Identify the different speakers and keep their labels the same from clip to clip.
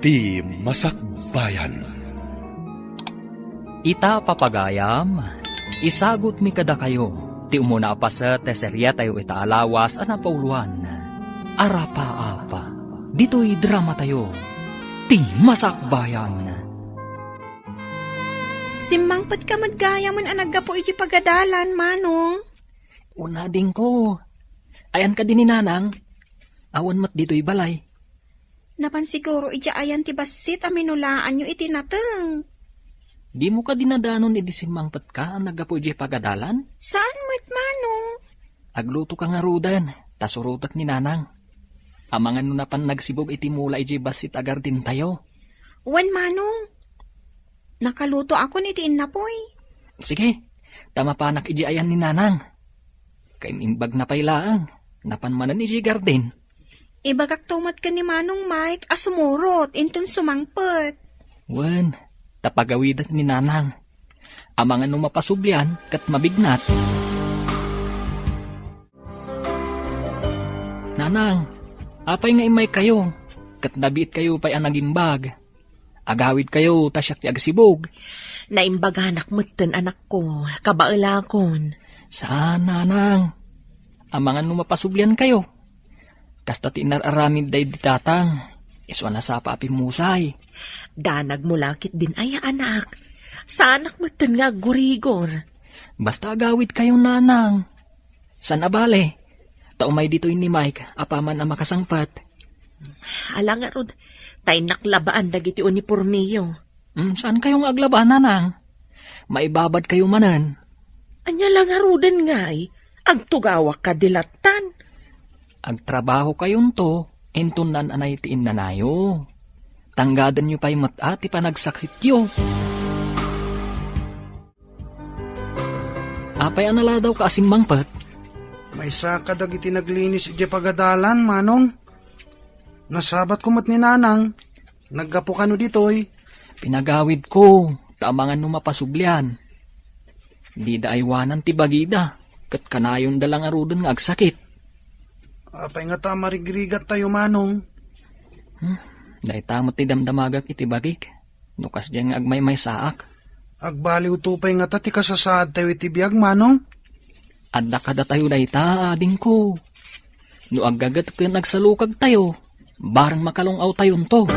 Speaker 1: Ti Masakbayan.
Speaker 2: Ita papagayam, isagot mi kada kayo, ti umuna pa sa teserya tayo ita alawas at napauluan. Arapa-apa, dito'y drama tayo, ti Masakbayan.
Speaker 3: Simmangpad ka madgaya man anagga po iti pagadalan, Manong.
Speaker 2: Una din ko, ayan ka din ni Nanang, awan mat dito'y balay.
Speaker 3: Napan siguro iti ayan ti basit aminulaan nyo iti nateng.
Speaker 2: Di mo ka dinadanon idisimmangpat ka ang nagapo iti pagadalan?
Speaker 3: Saan mo't, Manong?
Speaker 2: Agluto ka nga rudan, tasurutak ni Nanang. Amangan no napan nagsibog iti mula iti basit agar din tayo.
Speaker 3: Wan, Manong. Nakaluto ako ni Tinapoy.
Speaker 2: Sige, tama panak iji ayan ni Nanang. Kainimbag na pailaang, napanmanan iji garden.
Speaker 3: Ibagak tumat ka ni Manong Mike asumurot intun sumangpet.
Speaker 2: Wan, tapagawidat ni Nanang. Amangan no mapasublian kat mabignat. Nanang, apay nga imay kayo, kat nabiit kayo pa'y anagimbag. Agawid kayo, tasyak ti agsibog.
Speaker 4: Naimbaganak mo't anak ko, kabailakon.
Speaker 2: Saan, Nanang? Amangan no mapasublian kayo. Kasta tinararamid day ditatang, iswa na sa papi musay.
Speaker 4: Danag mo lakit din ay anak. Sa anak mo't nga gurigor.
Speaker 2: Basta agawid kayo, Nanang. San abale? Taumay dito ni Mike, apaman ang makasangpat.
Speaker 4: Alang nga rod, tay naklabaan dagiti uniformiyo.
Speaker 2: Saan kayong aglaba, Nanang? Maibabad kayo manan.
Speaker 4: Anya lang nga rodan nga'y, agtugawak ka dilatan.
Speaker 2: Agtrabaho kayon to, entunan anay tiin nanayo. Tanggadan nyo pa'y matati panagsaksit yo. Apay anala daw ka asing mangpat?
Speaker 5: May saka dagiti naglinis iti pagadalan, Manong. Nasabat ko mat ni Nanang. Naggapo ka no ditoy.
Speaker 2: Pinagawid ko, tamangan no mapasublian. Di da aywanan ti bagida, kat kanayon dalang arudan nga agsakit.
Speaker 5: Apay nga ta marigrigat tayo, Manong.
Speaker 2: Dahil tamot ti damdamagak iti bagik, nukas dyan nga agmay may saak.
Speaker 5: Agbaliw tupay nga ta ti kasasaad tayo iti biyag, Manong.
Speaker 2: Adda kada tayo dahi ta, ading ko. No aggagat ka nagsalukag tayo, barang makalungaw tayon to.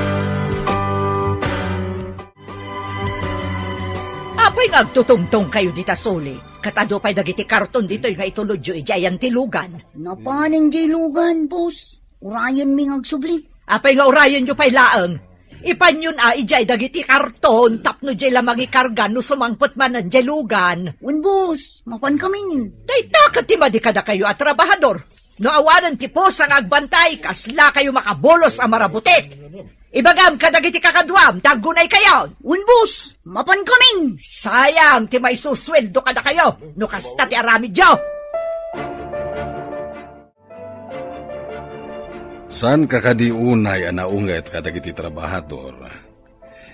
Speaker 4: Apay nga agtutungtong kayo dita soli. Katado pa'y dagiti karton dito nga itulod yu ijayan tilugan.
Speaker 6: Napaning dilugan, boss. Urayan mi agsubli.
Speaker 4: Apay nga urayan yu pa'y laang. Ipanyon ijay dagiti karton tapno jay lamang ikargan no sumangpot man ang dilugan.
Speaker 6: Wen, boss. Mapan kami.
Speaker 4: Dayta katimadi kada kayo at trabahador. No awanan ti pos ang agbantay kasla kayo makabolos ang marabutit. Ibagam kadagiti kakadwam, tagunay kayo.
Speaker 6: Wen, boss. Mapan kami.
Speaker 4: Sayang ti may susweldo kada kayo. No kasta ti aramid yo.
Speaker 7: San kakadiunay anaunget kadagiti trabahador?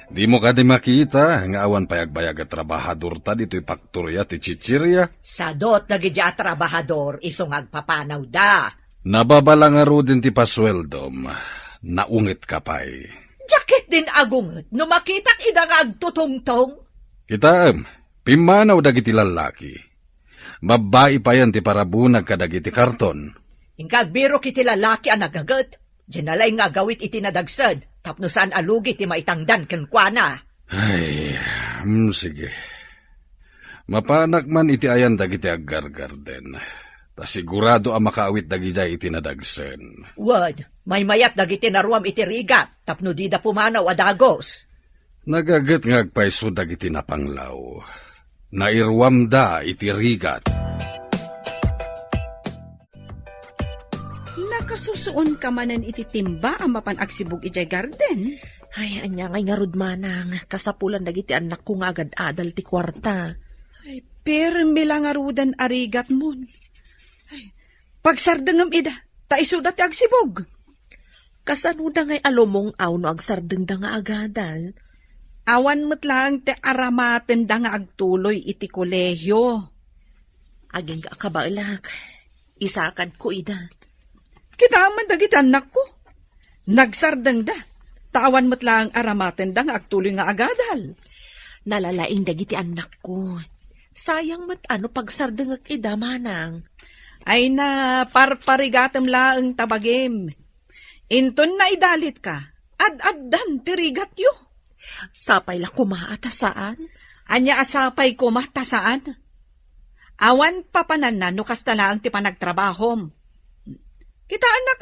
Speaker 7: Di mo kadi makita nga awan payagbayag at trabahador ta dito'y pakturya ti chichirya?
Speaker 4: Sadot nagiti at trabahador isong agpapanaw da.
Speaker 7: Nababala nga ro din ti pasweldom, naungit ka pa'y.
Speaker 4: Jacket din agunget no makitak idang agtutungtong.
Speaker 7: Kitaam, pimanaw dagiti lalaki. Babae pa yan ti parabunag kadagiti karton.
Speaker 4: Ingkagbiro kiti lalaki ang nagagat. Dinalay nga gawit iti nadagsad. Tapno saan alugi ti maitangdan kenkwana.
Speaker 7: Ay, sige. Mapanak man iti ayan dagiti aggargarden. Ta sigurado ang makaawit dagiti iti nadagsen.
Speaker 4: Wad, may mayat dagiti naruam iti rigat. Tapno di da pumanaw adagos.
Speaker 7: Nagagat nga agpaiso dagiti napanglaw. Nairwam da iti rigat.
Speaker 8: Nakasusuon ka manan iti timba ang mapan agsibog ijay garden.
Speaker 4: Ay, anya ngay nga rudmanang. Kasapulan dagiti anak ko nga agad adal ti kwarta.
Speaker 8: Ay, pero bilang arudan arigat mon. Ay, pagsardengam ida, taisuda ti agsibog.
Speaker 4: Kasanuda ngay alomong aw no agsardeng da nga agadal.
Speaker 8: Awan mo't lang ti aramaten da nga agtuloy iti kolehyo.
Speaker 4: Aging kabalak. Isakan ko ida.
Speaker 8: Kita man dagiti anak ko. Nagsardeng da. Tawan mo't lang aramaten da nga agtuloy nga agadal.
Speaker 9: Nalalaing dagiti anak ko. Sayang mat ano pagsardengag ida manang.
Speaker 8: Ay na parparigatem laeng tabagim. Inton na idalit ka, ad-addan tirigat yu.
Speaker 9: Sapay la kumaatasaan.
Speaker 8: Anya asapay ko matasaan. Awan papanan no kastala ang ti panagtrabahom. Kita anak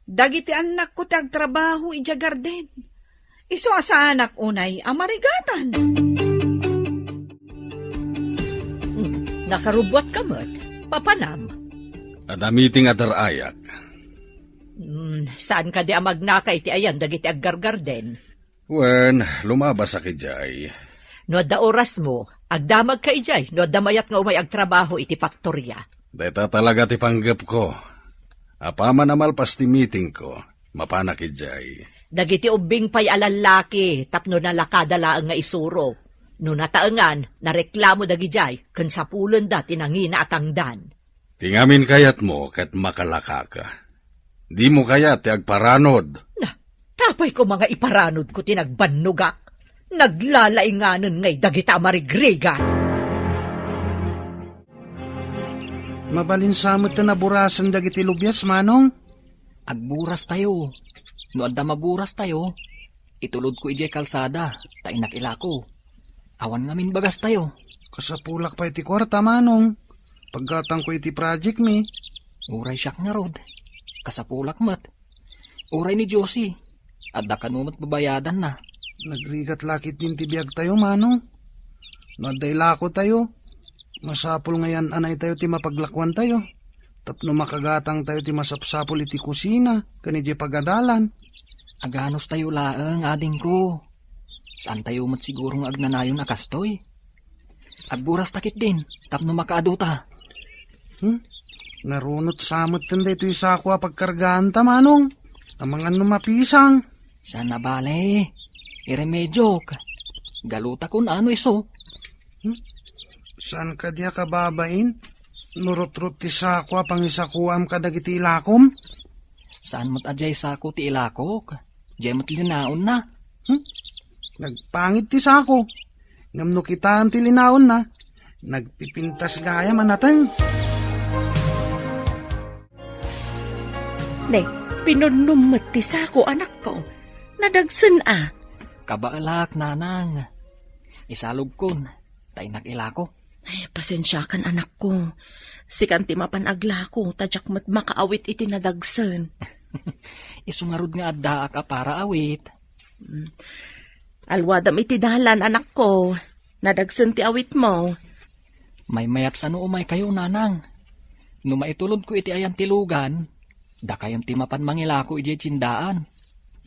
Speaker 8: dagiti anak ko ti agtrabaho ija garden. Iso asa anak unay amarigatan.
Speaker 4: Nakarubot ka mo't, papanam.
Speaker 7: Adamiting atarayak.
Speaker 4: Saan ka di amagnaka iti ayan dagiti aggargarden?
Speaker 7: Wen, lumabas sa kijay.
Speaker 4: No da oras mo, agdamag ka ijay, no da mayat nga umay agtrabaho iti faktorya.
Speaker 7: Deta talaga ti panggap ko. Apama na malpas ti meeting ko, mapanak kijay.
Speaker 4: Dagiti ubing pay alalaki, tapno na lakadala nga isuro. No nataengan, nareklamo dagijay, ken sapulon da tinangina atangdan.
Speaker 7: Tingamin kayat mo kat makalaka ka. Di mo kayat ti agparanod.
Speaker 4: Na, tapay ko mga iparanod ko tinagbanugak. Naglalainganon ngay dagita marigrigan.
Speaker 5: Mabalinsamot na naburasan dagiti lubyas, manong.
Speaker 2: Agburas tayo. No adda maburas tayo, itulod ko ijay kalsada, tainak ilako. Awan ngamin bagas tayo.
Speaker 5: Kasapulak pa iti kwarta, manong. Paggatang ko iti project mi.
Speaker 2: Uray siyak nga rod. Kasapulak mat. Uray ni Josie. Adda kanumat babayadan na.
Speaker 5: Nagrigat lakit din ti biyag tayo, manong. Naday lako tayo. Masapul ngayon anay tayo ti mapaglakwan tayo. Tapno makagatang tayo ti masapsapul iti kusina. Kanidya pagadalan.
Speaker 2: Aganos tayo laeng, ading ko. Saan tayo mat sigurong agnanayon akastoy? Agburas takit din, tapno makaaduta.
Speaker 5: Narunot samot tanda ito isa ako pagkargaan ta, manong. Ang mga numapisang.
Speaker 2: Sana bale, iremedyo ka. Galuta kun ano iso.
Speaker 5: Saan ka diya kababain? Nurot-rot ti sakwa pang isakuam ka dagiti ilakom?
Speaker 2: Saan mo't ajay sako ti ilakok? Jay mo't linaon na.
Speaker 5: Nagpangit ti sako. Ngamno kita ang tilinaon na. Nagpipintas gaya manatang.
Speaker 9: Ne, pinunumot ti sako anak ko. Nadagsan
Speaker 2: Kabaalak, nanang. Isalog kun, tainak ilako.
Speaker 9: Ay, pasensya kan anak ko. Sikan ti mapanagla ko, tadyak mat makaawit iti nadagsan.
Speaker 2: Isungarod nga adda ka para awit.
Speaker 9: Alwadam iti dalan anak ko. Nadagsan ti awit mo.
Speaker 2: May mayat sa umay kayo, nanang. No maitulod ko iti ayan tilugan, da kayon ti mapan mangilako iti tsindaan.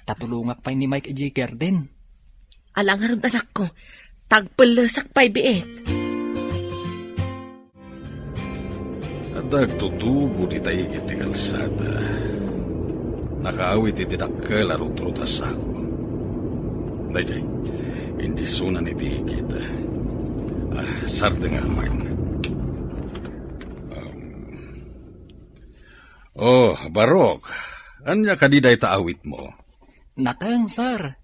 Speaker 2: Tatulungak pa ni Mike iti garden.
Speaker 9: Alangarod anak ko, tagpalasak pa'y biit.
Speaker 7: Dagtutubo di tayo iti kalsada. Nakaawit iti dakkel arut-rutas ako. Dayjay, hindi sunan iti kita. Sardeng akman. Barok. Anya kadiday taawit mo?
Speaker 2: Nateng, sir.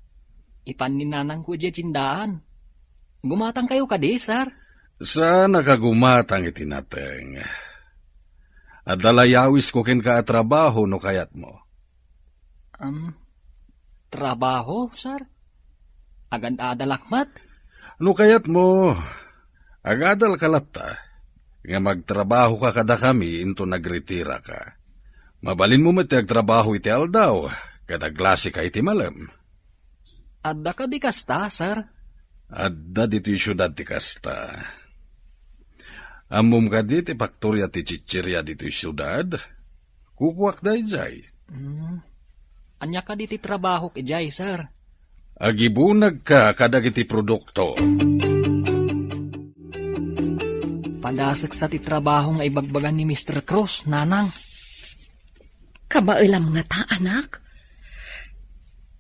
Speaker 2: Ipan ni nanang ko iti tsindaan. Gumatang kayo kadi, sir.
Speaker 7: Sana kagumatang iti nateng. At dalayawis ko ken ka trabaho no kayat mo.
Speaker 2: Trabaho, sir? Agad-adalakmat?
Speaker 7: No kayat mo, agadal kalata, nga magtrabaho ka kada kami into nagretira ka. Mabalin mo mati agtrabaho iti aldaw, kada glasi ka iti malam.
Speaker 2: Adda ka di kasta, sir?
Speaker 7: Adda dito yung syudad ti kasta. Amom ka di ti faktorya ti chichirya dito yung syudad. Kukuwak da ijay.
Speaker 2: Anya ka di ti trabaho ijay, sir?
Speaker 7: Agibunag ka kadag iti produkto.
Speaker 2: Padasek sa ti trabaho nga ibagbagan ni Mr. Cruz, nanang.
Speaker 9: Kabailam nga ta, anak.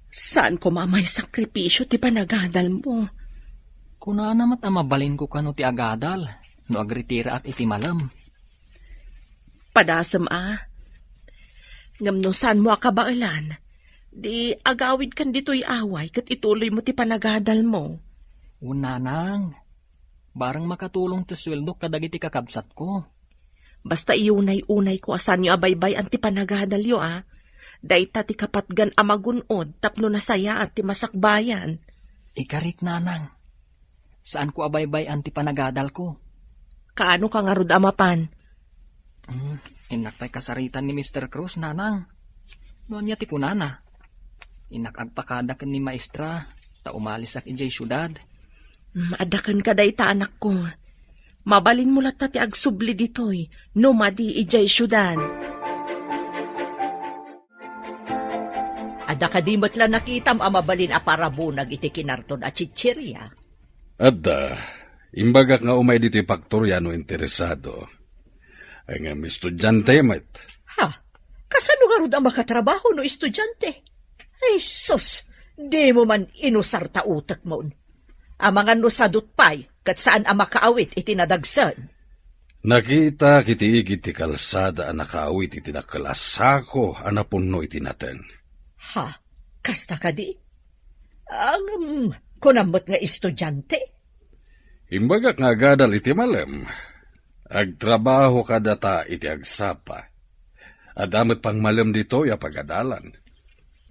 Speaker 9: Saan ko mamay sakripisyo ti panagadal mo?
Speaker 2: Kuna namat mabalin ko kano ti agadal, no agritira at iti malam.
Speaker 9: Padasam ngam no saan mo akabailan, Di agawid kan dito'y away kat ituloy mo ti panagadal mo.
Speaker 2: Unanang, barang makatulong ti sweldo kadagiti kakabsat ko.
Speaker 9: Basta iunay-unay ko asan yung abaybay ang ti panagadal yo Dayta ti kapatgan amagunod tapno nasaya at ti masakbayan.
Speaker 2: Ikarit nanang, saan ko abaybay anti panagadal ko?
Speaker 9: Kaano ka nga rod amapan?
Speaker 2: Inakpay kasaritan ni Mr. Cruz, nanang. Noon niya ti kunana. Inakagpakada ka ni maestra, ta umalis ak ijay syudad.
Speaker 9: Adakan ka dayta anak ko. Mabalin mo lata ti agsubli ditoy, no madi ijay syudad.
Speaker 4: Ada kadimot lang nakitam amabalin a parabunag iti kinarton at chichirya.
Speaker 7: Adda, imbagak nga umay dito faktorya no interesado. Ay nga mi estudyante met.
Speaker 4: Ha? Kasano nga rod ang makatrabaho no estudyante? Ay sus, di mo man inusar ta utak mo. Ang mga nusadot pay, kat saan ang makaawit itinadagsan.
Speaker 7: Nakita kiti igit ti kalsada ang nakaawit iti nakalasako ang napuno itinateng.
Speaker 4: Ha? Kasta ka di? Ang kunamot nga estudyante?
Speaker 7: Imbagak nga gadal iti malem. Agtrabaho ka data iti agsapa. Adamot pang malem dito ya pagadalan.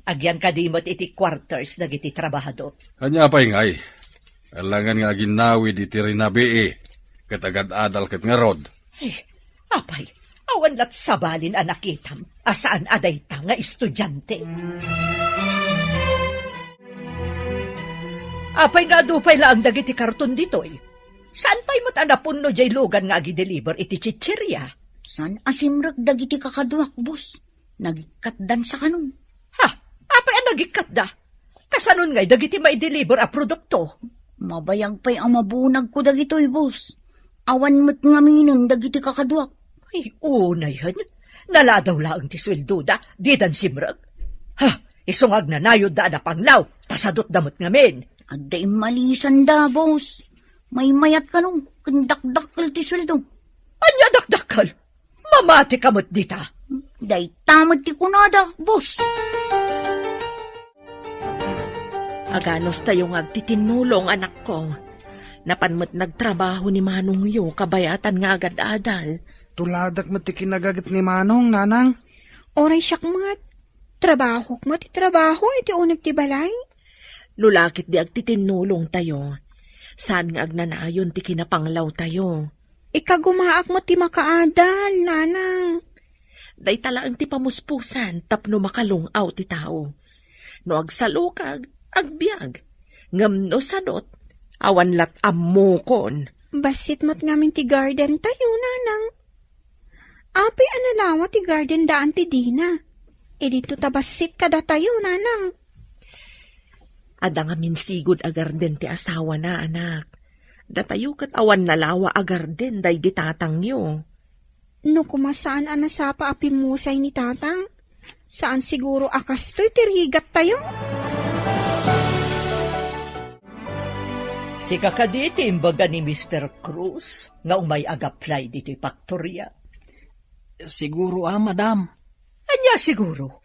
Speaker 4: Agyan ka di mo't iti quarters na iti trabahador.
Speaker 7: Anya pa ingay. Alangan nga ginawi iti rinabi katagad adal kat nga rod.
Speaker 4: Ay, apay, awan lat sabalin anakitam. Asaan aday ta nga estudyante? Apay nga dupay lang dagiti karton ditoy. Saan pa'y mo't anapun no jay lugan nga agi-deliver iti chichirya?
Speaker 6: San asimrag dagiti kakadwak, boss? Nagikatdan sa kanon.
Speaker 4: Ha? Apay ang nagikat da? Kasanon nga'y dagiti mai-deliver a produkto?
Speaker 6: Mabayag pa'y ang mabunag ko dagitoy, boss. Awan mo't ngaminon dagiti kakadwak.
Speaker 4: Ay, unay han. Naladaw lang ti sweldo da, di dan simrag. Ha? Isungag na nayod da na panglaw, tasadot damot ngamin.
Speaker 6: Aday malisan da, boss. May mayat ka nung, kandakdakal ti sweldo.
Speaker 4: Anya dakdakal? Mamati ka mo't dita.
Speaker 6: Day tamad ti kunada, boss.
Speaker 9: Aganos tayong agtitinulong anak ko. Napanmat nagtrabaho ni Manong yo, kabayatan nga agad-adal.
Speaker 5: Tuladak mo ti kinagagat ni Manong, nanang.
Speaker 3: Oray siyak mat. Trabaho mo ti trabaho iti unag ti balay.
Speaker 9: Nulakit di agtitinulong tayo. Saan nga agnanayon ti kinapanglaw tayo.
Speaker 3: Ikagumaak mo ti makaadal, nanang.
Speaker 9: Day talaang ti pamuspusan tapno makalungaw ti tao. No agsalukag, agbiag. Ngam no sadot, awan lat ammukon.
Speaker 3: Basit mo't ngamin ti garden tayo, nanang. Api analawa ti garden daan ti Dina. E dito tabasit kada tayo, nanang.
Speaker 9: Ada nga minsigod agarden ti asawa na, anak. Datayo kat awan nalawa agarden day di tatang yo.
Speaker 3: No kumasaan anasapa api musay ni tatang? Saan siguro akastoy tirigat tayo?
Speaker 4: Si kakaditi imbaga ni Mr. Cruz nga umay ag-apply dito faktorya.
Speaker 2: Siguro madam.
Speaker 4: Anya siguro?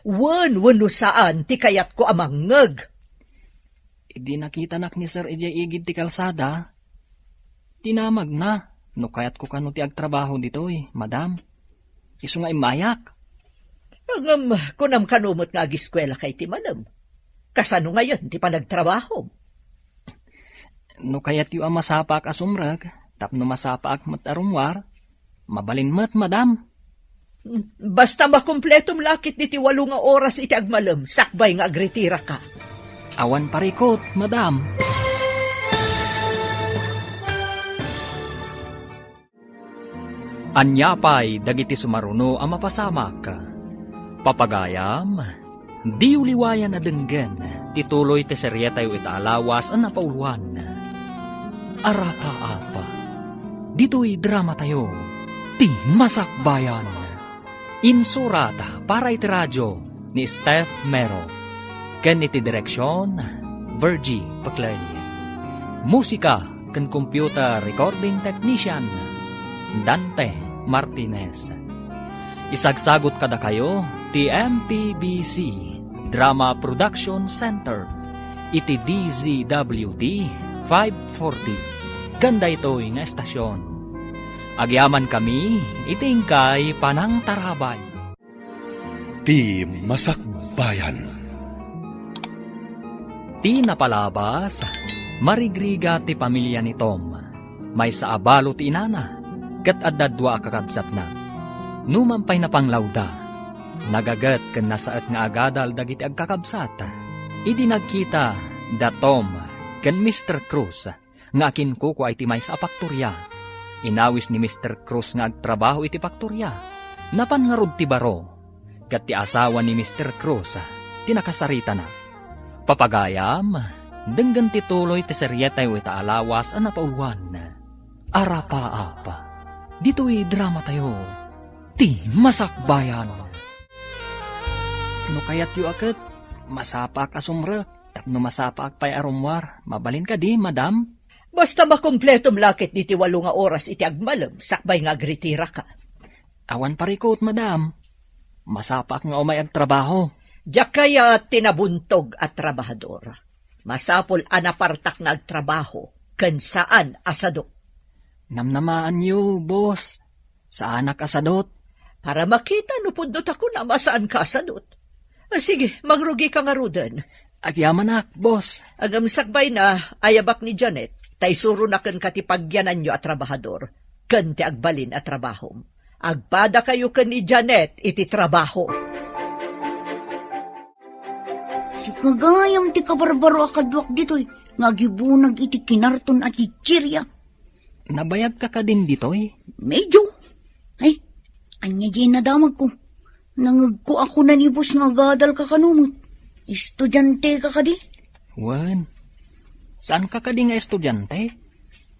Speaker 4: Wano saan ti kayat ko amangag.
Speaker 2: Di nakita nak ni Sir ijay igid ti kalsada. Tinamag na. No kayat ko kano ti agtrabaho ditoy, madam. Isu nga imayak.
Speaker 4: Ang kunam kanumot nga agiskwela kay ti manam. Kasano ngayon ti panagtrabaho?
Speaker 2: No kayat yu ang masapak asumrag, tapno masapak mat arumwar, mabalin mat, madam.
Speaker 4: Basta makumpletong lakit ni ti 8 nga oras iti agmalam, sakbay nga agretira ka.
Speaker 2: Awan parikot, madam. Anyapay dagiti sumaruno ang mapasamak. Papagayam, di uliwayan na denggen, tituloy ti serye tayo itaalawas ang napauluan. Arapa-apa, dito'y drama tayo, ti Masakbayan. Insurata para iti radyo ni Steph Mero. Ken iti direksyon, Virgie Paclay. Musika ken computer recording technician, Dante Martinez. Isagsagot kada kayo, ti MPBC Drama Production Center. Iti DZWT 540. Ganda ito'y nga estasyon. Agyaman kami, itingkay panang tarabay.
Speaker 1: Ti Masakbayan.
Speaker 2: Ti napalabas, marigriga ti pamilya ni Tom. May sa abalo ti inana, kat addadwa kakabsat na. Numampay na panglawda, nagagat ken nasaet nga agadal dagiti agkakabsat. Idi nagkita da Tom ken Mr. Cruz nga akin kuko ay ti may sa paktorya. Inawis ni Mr. Cruz nga agtrabaho iti paktorya. Napangarod ti baro, kat ti asawa ni Mr. Cruz tinakasarita na. Papagayam, denggan ti tuloy ti seryetay ita alawas a napauluan. Arapa-apa, dito'y drama tayo. Ti Masakbayan. No kayat yu aket, masapak asumre, tapno masapak pay arumwar, mabalin ka di, madam?
Speaker 4: Basta makumpletong lakit iti 8 nga oras iti agmalem, sakbay nga agritira ka.
Speaker 2: Awan parikot, madam. Masapak nga umay agtrabaho.
Speaker 4: Diyak kaya tinabuntog at trabahadora. Masapol anapartak na agtrabaho, ken saan asadot.
Speaker 2: Namnamaan yu, boss. Saan akasadot?
Speaker 4: Para makita no pundot ako na masaan ka asadot. Sige, magrugi ka nga rudan.
Speaker 2: Agyamanak, boss.
Speaker 4: Agam sakbay na, ayabak ni Janet, tay suro na ken katipagyanan nyo at trabahador, ken ti agbalin at trabahom. Agpada kayo ken ni Janet iti trabaho.
Speaker 6: Si kagayam ti kabarbaro akadwak dito'y, nga gibunag iti kinarton at ichirya.
Speaker 2: Nabayag ka din dito'y?
Speaker 6: Medyo. Ay, anya di nadamag ko. Nangag ko ako nanibos nga gadal ka kanumot. Estudyante ka kadi.
Speaker 2: Wan. Saan ka kadi nga estudyante?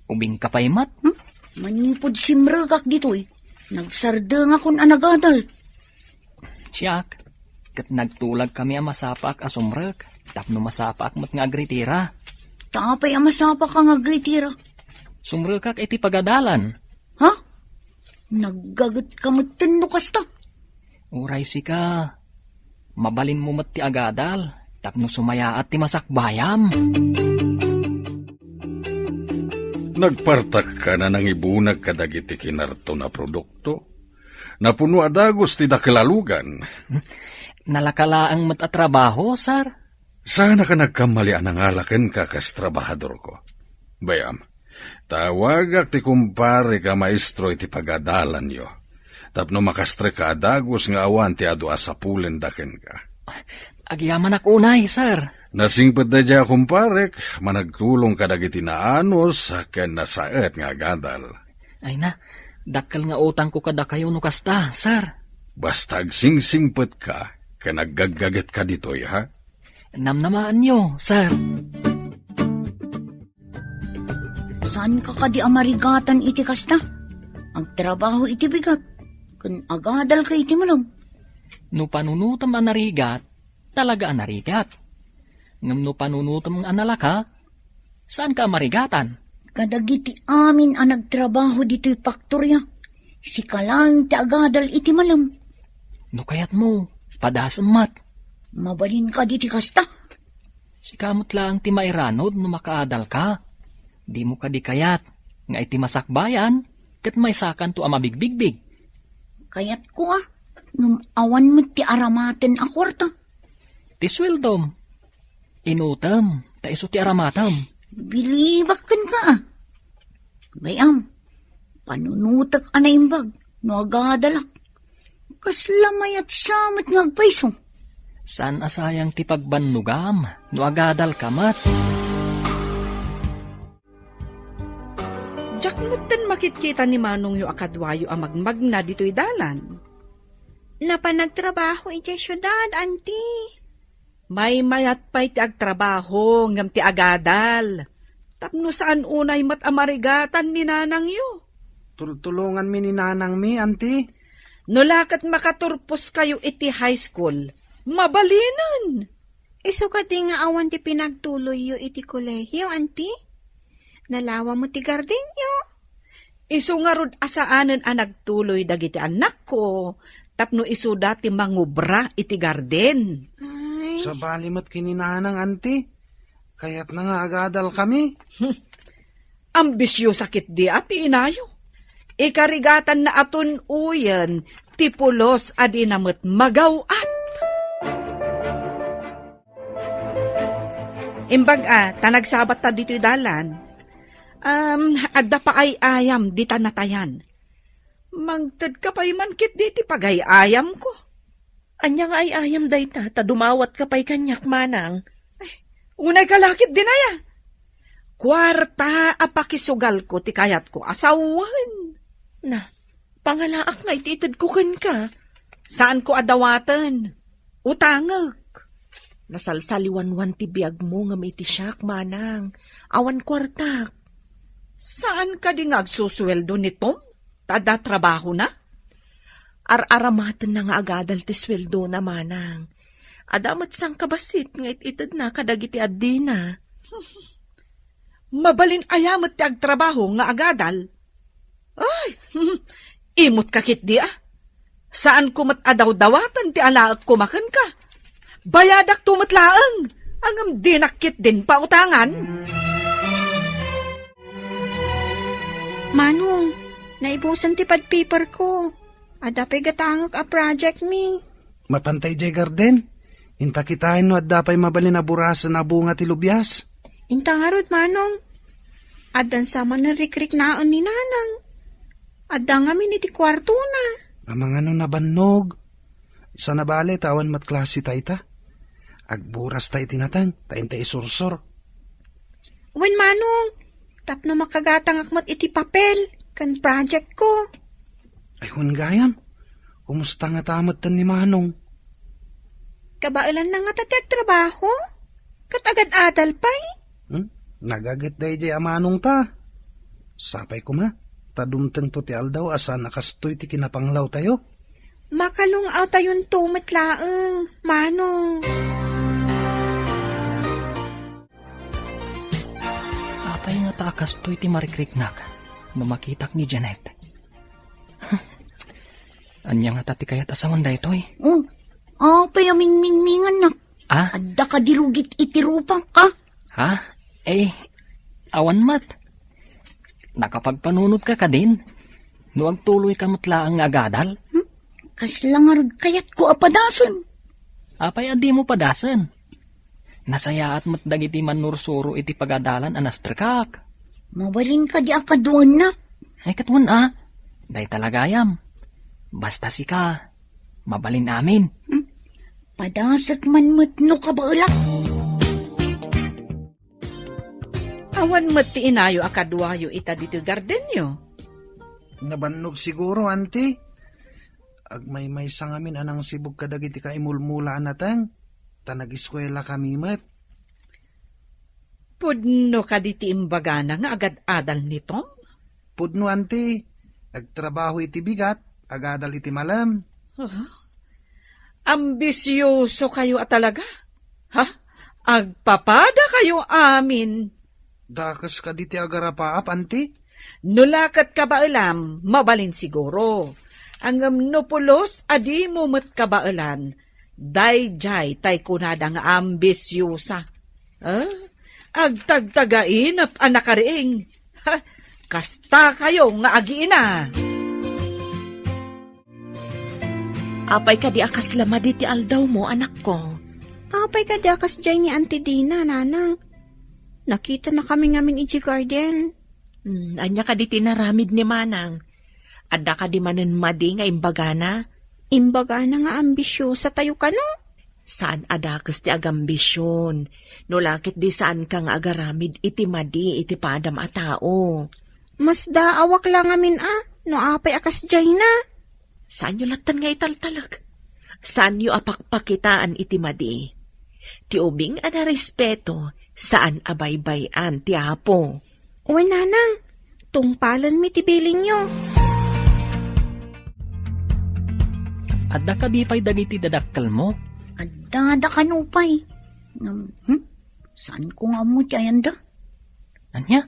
Speaker 2: Ubing ka pa'y mat?
Speaker 6: Manipod simragak dito'y. Nagsardeng akong anagadal.
Speaker 2: Siyak, kat nagtulag kami ang masapak asumrek, tapno masapak mat nga agritira.
Speaker 6: Tapay ang masapa ka nga gritira.
Speaker 2: Sumrekak iti pagadalan.
Speaker 6: Ha? Naggagat ka matino kasta.
Speaker 2: Uray si ka. Mabalin mo mat ti agadal, tapno sumaya at ti masakbayam.
Speaker 7: Nagpartak ka na nang ibunag kadagiti kinarto na produkto. Napuno adagos ti dakelalugan.
Speaker 2: Nalakalaang matatrabaho, sir?
Speaker 7: Sana ka nagkamalian ang alaken ka kas trabahador ko. Bayam, tawagak ti kumpare ka maestro iti pagadalan yo. Tapno makastre ka adagos nga awan ti adu asapulen daken ka.
Speaker 2: Agyaman ak unay, sir.
Speaker 7: Nasingpet da dya kumparek, managtulong ka dagiti naanos ken nasaet nga agadal.
Speaker 2: Ay na, dakkel nga utang ko kada kayo no kasta, sir.
Speaker 7: Basta agsingsingpet ka, ken naggaggaget ka ditoy, ha?
Speaker 2: Namnamaan nyo, sir.
Speaker 6: Saan ka kadi amarigatan iti kasta? Ang trabaho iti bigat. Kun agadal ka iti malam.
Speaker 2: No panunutam anarigat, talaga anarigat. Ngam no panunutam analaka, saan ka marigatan?
Speaker 6: Kadagiti amin ang nagtrabaho dito'y paktorya. Si kalang ti agadal iti malam.
Speaker 2: No kayat mo, padasam mat.
Speaker 6: Mabalin ka diti kasta.
Speaker 2: Si kamot lang ti mairanod no makaadal ka. Di mo ka di kayat, nga iti masakbayan, kat may sakan to amabigbigbig.
Speaker 6: Kayat ko ngam awan mo ti aramaten a kwarta.
Speaker 2: Ti sweldom. Inutam, ta iso ti aramatam.
Speaker 6: Bilibakan ka Bayam, panunutak anaimbag, no agadalak. Kaslamayat samat ngagpaiso.
Speaker 2: San asayang ti pagbanlugam, no agadal kamat.
Speaker 8: Diyak moten makitkita ni Manong yu akadwayo ang magmagna dito'y dalan.
Speaker 3: Napanagtrabaho iti syudad, auntie.
Speaker 8: May mayat pa'y ti agtrabaho ngam ti agadal. Tapno saan unay mat amarigatan ni nanang yu.
Speaker 5: Tulungan mi ni nanang mi, auntie.
Speaker 8: No lakat makaturpos kayo iti high school, mabalinan.
Speaker 3: Iso ka di nga awan ti pinagtuloy yu iti kolehiyo, auntie. Nalawa mo ti garden yu.
Speaker 8: Isu nga rod asaanen ang nagtuloy dagiti anak ko, tapno isu dati mangubra iti garden.
Speaker 3: Ay, pay.
Speaker 5: Sa balimat kininanang anti. Kaya't na nga agadal kami.
Speaker 8: Ambisyo sakit di api inayo. Ikarigatan na aton uyan, tipulos adi namot magawat. Imbag tanagsabat ta dito'y dalan. Adda pa ay ayam di tanatayan. Mangtad ka pa'y mankit di ti pagay ayam ko.
Speaker 9: Anya nga ay ayam dayta, ta dumawat ka pa'y kanyak manang.
Speaker 8: Unay kalakit din aya. Kwarta apakisugal ko ti kayat ko asawan.
Speaker 9: Na, pangalaak nga ititid ko kan ka.
Speaker 8: Saan ko adawatan? Utangag.
Speaker 9: Nasalsaliwan-wan ti biyag mo nga may tisyak manang. Awan kwarta.
Speaker 8: Saan ka di ngagsusweldo ni Tom? Tada trabaho na?
Speaker 9: Ar-aramatan na nga agadal ti sweldo na manang. Adamat sang kabasit nga ititid na kadagiti addi na.
Speaker 8: Mabalin ayamat ti agtrabaho nga agadal. Ay, imot kakit di Saan kumat adaw-dawatan ti alaak kumakan ka? Bayadak tumatlaang, angam dinakit din pa utangan.
Speaker 3: Manong, naibusan ti pad paper ko. Adapay gatangak a project mi.
Speaker 5: Mapantay jay garden. Inta kitain no at dapay mabalin na burasa na bunga ti lubyas.
Speaker 3: Intangarod, Manong. Adan sama na rikrik naon ni Nanang. Adan nga iti kwarto na.
Speaker 5: Amang ano na bannog. Sa nabali tawan mat klase tayta. Agburas tayo tinatang, tayin tayo sursur.
Speaker 3: Wen, Manong, tapno makagatang akmat iti papel, kan project ko.
Speaker 5: Ay gayam, kumusta nga tamat tan ni Manong?
Speaker 3: Kabailan na nga tatag trabaho? Katagad-adal pa'y?
Speaker 5: Nagagit day jay amanong ta. Sapay ko ma, tadumteng to ti aldaw asa nakastoy ti kinapanglaw tayo.
Speaker 3: Makalungaw tayon tumitlaeng, Manong.
Speaker 2: Apay nga takas to'y ti marikriknak no makitak ni Janet. Anya nga tati kayat asawan da ito'y.
Speaker 6: Payaming-mingmingan na. Adda ka dirugit itirupang ka.
Speaker 2: Ha? Awan mat. Nakapagpanunod ka din. No agtuloy ka matla ang agadal.
Speaker 6: Kaslangarod kayat ko apadasan.
Speaker 2: Apay adi mo padasan. Nasaya at matdagiti manursuro iti pagadalan anastrikak.
Speaker 6: Mabalin ka di akaduan na.
Speaker 2: Ay katwan day talagayam. Basta si ka, mabalin amin.
Speaker 6: Padasak man matno ka ba ulak?
Speaker 8: Awan mati inayo akadwayo ita dito gardenyo.
Speaker 5: Nabannog siguro, auntie. Agmay-may sangamin anang sibog kadagiti ka imulmulaan natang. Tanag-eskwela kami mat.
Speaker 8: Pudno ka diti imbagana nga agad-adal ni Tom?
Speaker 5: Pudno, auntie. Agtrabaho iti bigat, agadal iti malam.
Speaker 8: Ambisyoso kayo talaga? Agpapada kayo amin.
Speaker 5: Dakas ka diti agarapaap, auntie.
Speaker 8: Nulakat ka ba alam, mabalin siguro. Ang nupulos, adi mo mat ka ba alam, dayjay tay kunada nga ambisyosa. Agtagtagain ap anakariing. Kasta kayo nga agiina.
Speaker 9: Apay ka di akas lama di ti aldaw mo, anak ko.
Speaker 3: Apay ka dakas jay ni Auntie Dina, Nanang. Nakita na kami ngamin iti garden.
Speaker 9: Anya ka di tinaramid ni Manang. Adda ka di manen madi nga imbagana.
Speaker 3: Imbagana nga ambisyosa tayo ka no?
Speaker 9: Saan adakas ti agambisyon? No lakit di saan ka nga agaramid iti madi iti padam a tao.
Speaker 3: Mas daawak lang amin no apay akas jay na.
Speaker 9: Saan yu latan nga italtalag? Saan yu apakpakitaan iti madi? Ti ubing ana respeto, saan abaybayan ti apo?
Speaker 3: Uy, Nanang, tungpalan mi ti biling nyo.
Speaker 2: Adda ka di pa'y dagiti dadakkel mo?
Speaker 6: Adda kanupay. Saan ko nga mo ti ayanda?
Speaker 2: Anya?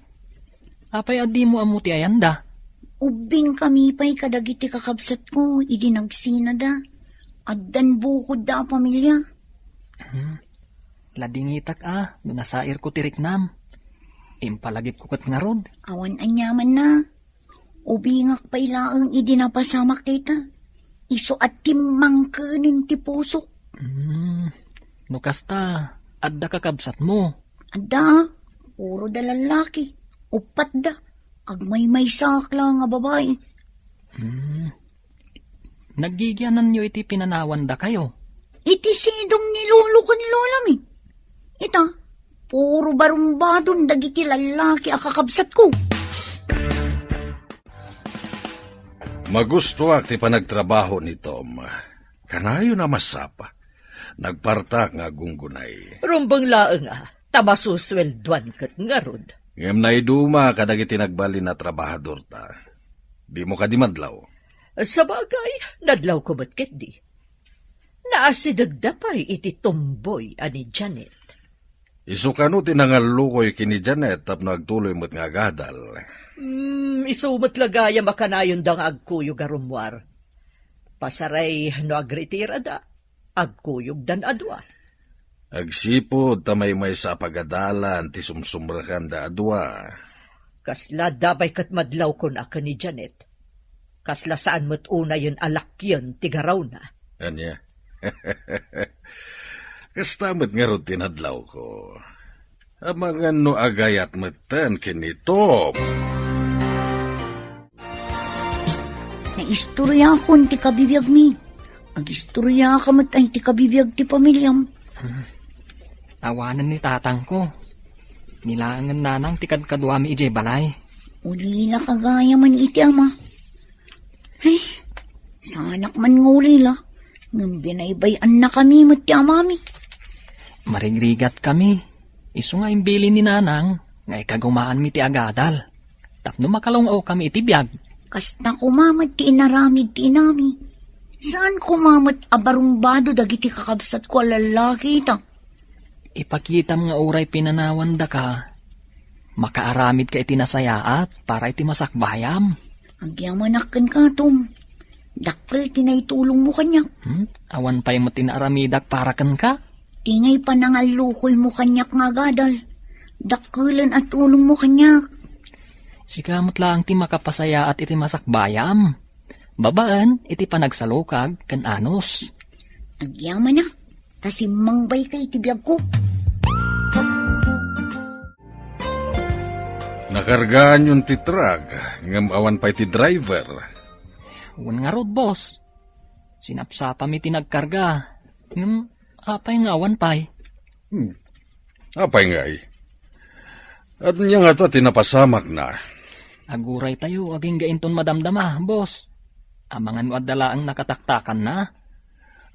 Speaker 2: Apay adi mo amuti ayanda?
Speaker 6: Ubing kami pa'y kadagiti kakabsat ko, idi nagsina da. Addan bukod da pamilya.
Speaker 2: Ladingitak no nasair ko tiriknam. Impalagip ko kat nga rod.
Speaker 6: Awan anyaman na. Ubingak pa ilaang idinapasamak kita. Iso at timang kanin ti pusok.
Speaker 2: No kasta, adda kakabsat mo.
Speaker 6: Ada, puro da lalaki. Upat da. Agmay-may sakla nga babae.
Speaker 2: Nagigyanan nyo iti pinanawan da kayo.
Speaker 6: Iti sidong ni lolo ka ni lola mi. Ita, puro barumbadon dagiti lalaki akakabsat ko.
Speaker 7: Magustuak ti panagtrabaho ni Tom. Kanayo na masapa. Nagpartak nga gunggunay.
Speaker 4: Rumbang laeng tamasuswelduan kat nga rod.
Speaker 7: Ngem na iduma kadagiti nagbali na trabahador ta. Di mo kadimadlaw.
Speaker 4: Sa bagay, nadlaw ko ba't ket di? Naasidagdapay iti tomboy ani Janet.
Speaker 7: Isukano tinangalukoy kini Janet tapno agtuloy mo't nga gadal.
Speaker 4: Isumat lagaya makanayon dang agkuyog arumwar. Pasaray no agritira da, agkuyog dan adwa.
Speaker 7: Agsipod tamay may sa pagadalan ti sumsumrakan da adwa.
Speaker 4: Kasla dabay kat madlaw ko na ka ni Janet. Kasla saan mo't una yun alakyon tigaraw na.
Speaker 7: Anya? Kastamot nga ro tinadlaw ko. Amangan no agayat matan kinito.
Speaker 6: Naistorya akong ti kabibiyag mi. Agistorya ka mat ay ti kabibiyag ti pamilyam.
Speaker 2: Awanan ni tatang ko. Nilangan nanang tikad kaduami ijay balay.
Speaker 6: Ulila kagaya man iti ama. Ay, sanak man ngulila. Ngam binaybayan na kami mat ti amami.
Speaker 2: Marigrigat kami. Isu nga imbili ni nanang. Ngay kagumaan mi ti agadal. Tapno makalungaw kami iti biyag.
Speaker 6: Kasta kumamat ti inaramid ti inami. Saan kumamat abarumbado dagiti kakabsat ko lalaki ita?
Speaker 2: Ipakitam nga uray pinanawan da ka. Makaaramid ka iti nasayaat para iti masakbayam.
Speaker 6: Agyamanakan ka, Tom. Dakkel tinaitulong mo kanyak.
Speaker 2: Awan pa'y mo tinaramidak para kan ka?
Speaker 6: Tingay pa nangalukoy mo kanyak nga gadal. Dakkelan at tulong mo kanyak.
Speaker 2: Sikamot lang ti makapasaya at iti masakbayam. Babaan, iti panagsalukag kan anos.
Speaker 6: Agyamanak, tasimmangbay kay tibiyag ko.
Speaker 7: Nakargaan yung ti truck, ngam awan pa ti driver.
Speaker 2: Wan nga rod, boss. Sinapsapa mi tinagkarga. Apay nga awan pa'y.
Speaker 7: Apay nga eh. At niya nga ta tinapasamak na.
Speaker 2: Aguray tayo, aging gainton madamdama, boss. Amangan mo adala ang nakataktakan na.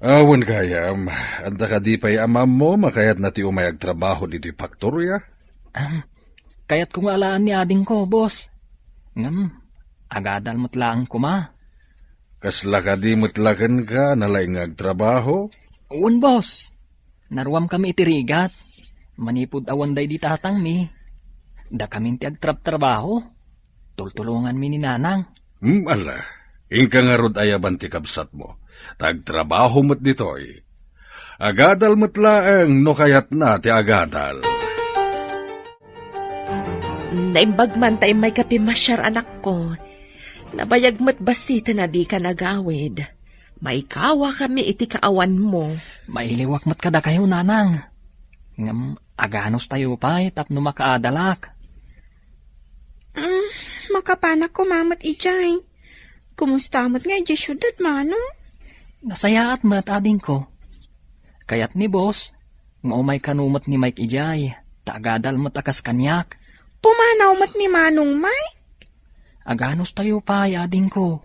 Speaker 7: Awan kayam, anda ka di pa'y amam mo, makayat na ti umayag trabaho dito faktorya.
Speaker 2: Kaya't kung alaan ni ading ko, boss. Agadal mo't lang kuma.
Speaker 7: Kasla ka di mutlakan ka, nalaingag trabaho.
Speaker 2: Uwan, boss. Naruam kami itirigat. Manipod awan day di tatang mi. Da kami ti agtrab-trabaho. Tultulungan mi ni nanang.
Speaker 7: Ala, ingka nga rod ayaban ti kabsat mo. Tagtrabaho mo't ditoy. Agadal mo't laeng no kayat na ti agadal.
Speaker 9: Naimbag man tayo may kapimasyar anak ko. Nabayag mo't basita na di ka nagawid. May kawa kami iti kaawan mo.
Speaker 2: Mailiwak mo't kada kayo, nanang. Aganos tayo pa'y tapno makaadalak.
Speaker 3: Makapanak ko mamat ijay. Kumusta mo't nga ijay syudad, manong?
Speaker 2: Nasayaat mo't ading ko. Kayat ni boss, nga umay kanumot ni Mike ijay, taagadal mo't akas kanyak.
Speaker 3: Pumanaw mo't ni manong may?
Speaker 2: Aganos tayo pa'y ading ko.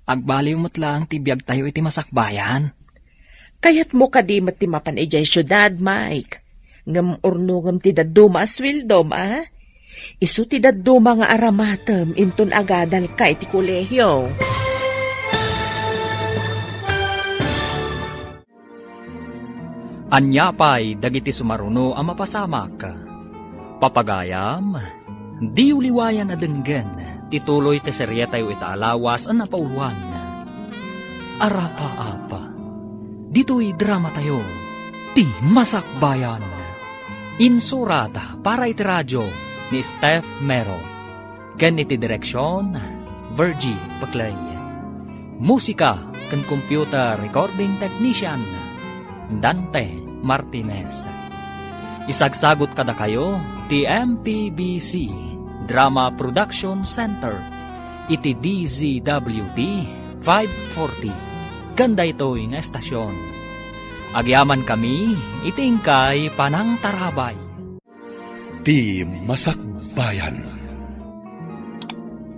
Speaker 2: Agbaliw mo't lang tibiyag tayo iti masakbayan.
Speaker 9: Kayat mo kadimat ti mapan ijay syudad, Mike. Ngam urnungam ti daduma aswildom, Isu ti daduma nga aramatem intun agadal ka iti kolehyo.
Speaker 2: Anyapay dagiti sumaruno ang mapasamak. Papagayam, di uliwayan na denggen, tituloy te serye tayo itaalawas ang napauluan. Arapa-apa, dito'y drama tayo, Ti Masakbayan. Insurata para iti radyo ni Steph Mero. Ken iti direksyon, Virgie Paclay. Musika ken computer recording technician, Dante Martinez. Isagsagot kada kayo ti MPBC Drama Production Center iti DZWT 540 ganda ito'y nga estasyon. Agyaman kami itingkay panang tarabay.
Speaker 1: Ti Masakbayan.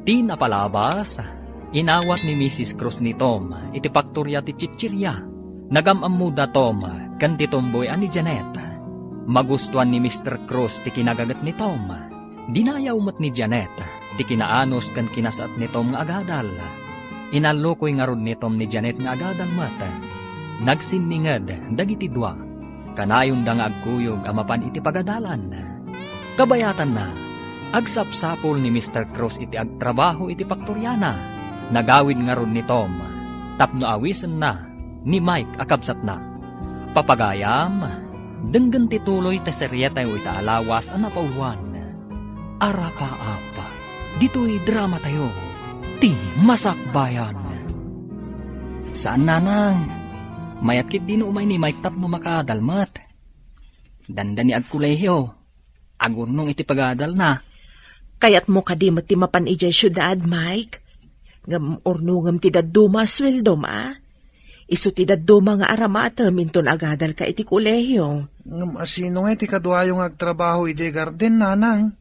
Speaker 2: Ti napalabas, inawat ni Mrs. Cruz ni Tom iti paktorya ti Chichirya. Nagamamuda Tom kan ti tomboy ani Janet. Magustuhan ni Mr. Cruz ti kinagagat ni Tom. Dinayaw mo't ni Janet ti kinaanos kan kinasat ni Tom nga agadal. Inalokoy nga rod ni Tom ni Janet nga agadal mata. Nagsinningad dagiti dua. Kanayon da nga agkuyog amapan iti pagadalan. Kabayatan na, agsapsapol ni Mr. Cruz iti agtrabaho iti paktoryana. Nagawid nga rod ni Tom. Tapno awisen na ni Mike akabsat na. Papagayam, denggan tituloy ta seryeta iti alawas ang napauluan. Arapa-apa, dito'y drama tayo. Ti Masakbayan. Saan nanang? Mayat kit din umay ni Mike tapno makadalmat. Dandani agkuleyo. Agurnong iti pagadal na.
Speaker 9: Kayat mo kadimot ti mapan ijay syudad, Mike. Ngam ornungam ti daduma sweldo ma. Isu ti daduma nga aramata minton agadal ka iti kuleyo.
Speaker 5: Ngam asino nga ti kadwayong agtrabaho iti garden, nanang.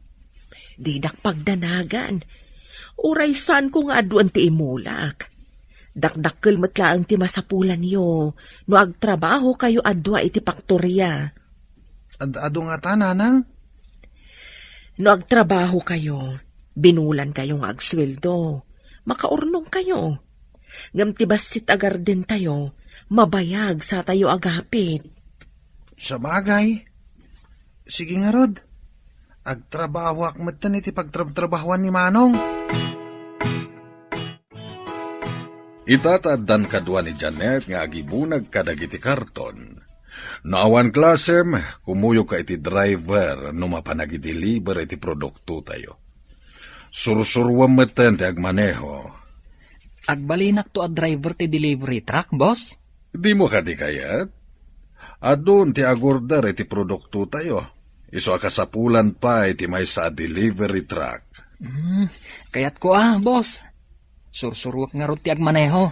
Speaker 9: Didak pagdanagan. Uray saan ko nga aduan ti imulak. Dakdakkel matlaang ti masapulan yo. No agtrabaho kayo adwa iti paktorya.
Speaker 5: Ado nga ta, nanang?
Speaker 9: No agtrabaho kayo, binulan kayo nga agsweldo. Makaurnong kayo. Ngam ti basit agar din tayo, mabayag sa tayo agapit.
Speaker 5: Sa bagay. Sige nga, Rod. Agtrabaho akmatan iti pagtrabahuan ni Manong.
Speaker 7: Itataddan kadwa ni Janet nga agibunag kadagiti karton. Naawan klasem, kumuyo ka iti driver no mapanagideliver iti produkto tayo. Sursurwam meten ti agmaneho.
Speaker 2: Agbalinak to a driver ti delivery truck, boss?
Speaker 7: Di mo ka di kayat? Adun ti agorder iti produkto tayo. Iso akasapulan pa iti may sa delivery truck.
Speaker 2: Kayat ko boss. Sursurwak nga ron ti agmaneho.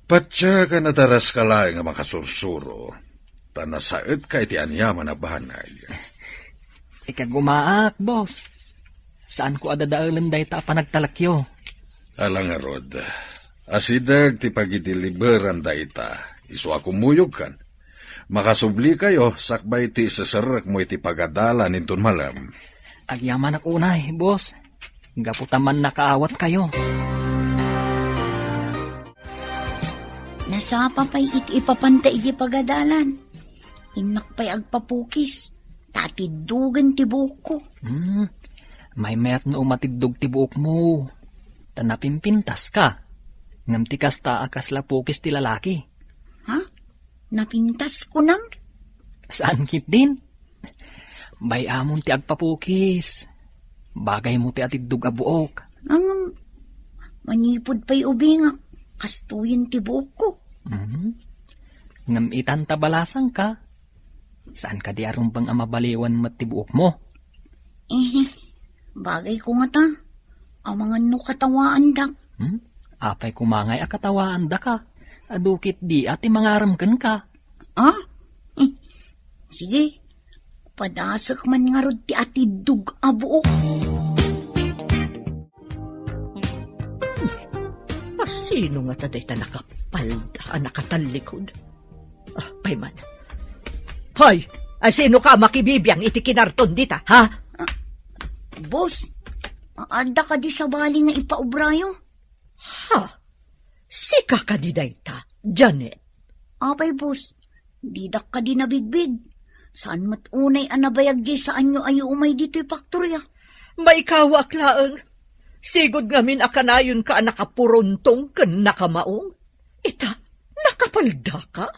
Speaker 7: Patya ka nataras ka lang nga makasursuro. Tanasaet ka iti anyaman na bahanay.
Speaker 2: Ikagumaak, boss. Saan ko adadaalan day ta panagtalakyo?
Speaker 7: Alang nga, Rod. Asidag ti pagideliveran day ta. Iso ako muyog kan. Makasubli kayo, sakbay ti sasarak mo iti pagadalan inton malam.
Speaker 2: Agyaman ako unay, boss. Gaputaman nakaawat kayo.
Speaker 6: Nasapa pa'y ipapantay iti pagadalan. Inak pa'y agpapukis. Tatidugan ti buhok ko.
Speaker 2: May mayat na umatidog ti buhok mo. Tanapimpintas ka. Ngam ti kasta akas lapukis ti lalaki.
Speaker 6: Ha? Napintas ko nang?
Speaker 2: Saan kit din? Bayamon ti agpapukis. Bagay mo ti atidog a buok.
Speaker 6: Ang manipod pa'y ubingak. Kastuyin ti buhok ko.
Speaker 2: Ngam itantabalasang ka. Saan ka di arumbang amabaliwan mat ti buok mo?
Speaker 6: Bagay ko nga ta. Ang mga katawaan dak.
Speaker 2: Apay kumangay akatawaan da ka. Adukit di ati mangaramkan ka.
Speaker 6: Sige. Padasak man nga rod ti atidug a buok.
Speaker 4: Sino nga taday ta nakapalda, nakatalikod? Payman. Hoy! Sino ka makibibiyang iti kinarton dita, ha?
Speaker 6: Boss, ada ka di sa bali nga ipaubrayo?
Speaker 4: Ha? Sika ka di dayta, Janet.
Speaker 6: Apay, boss, didak ka di nabigbig. Saan matunay anabayag di saan nyo ayo umay dito'y paktorya?
Speaker 4: Maikawa aklaang. Sigod ngamin akanayon ka nakapurontong ken nakamaong. Ita, nakapalda ka?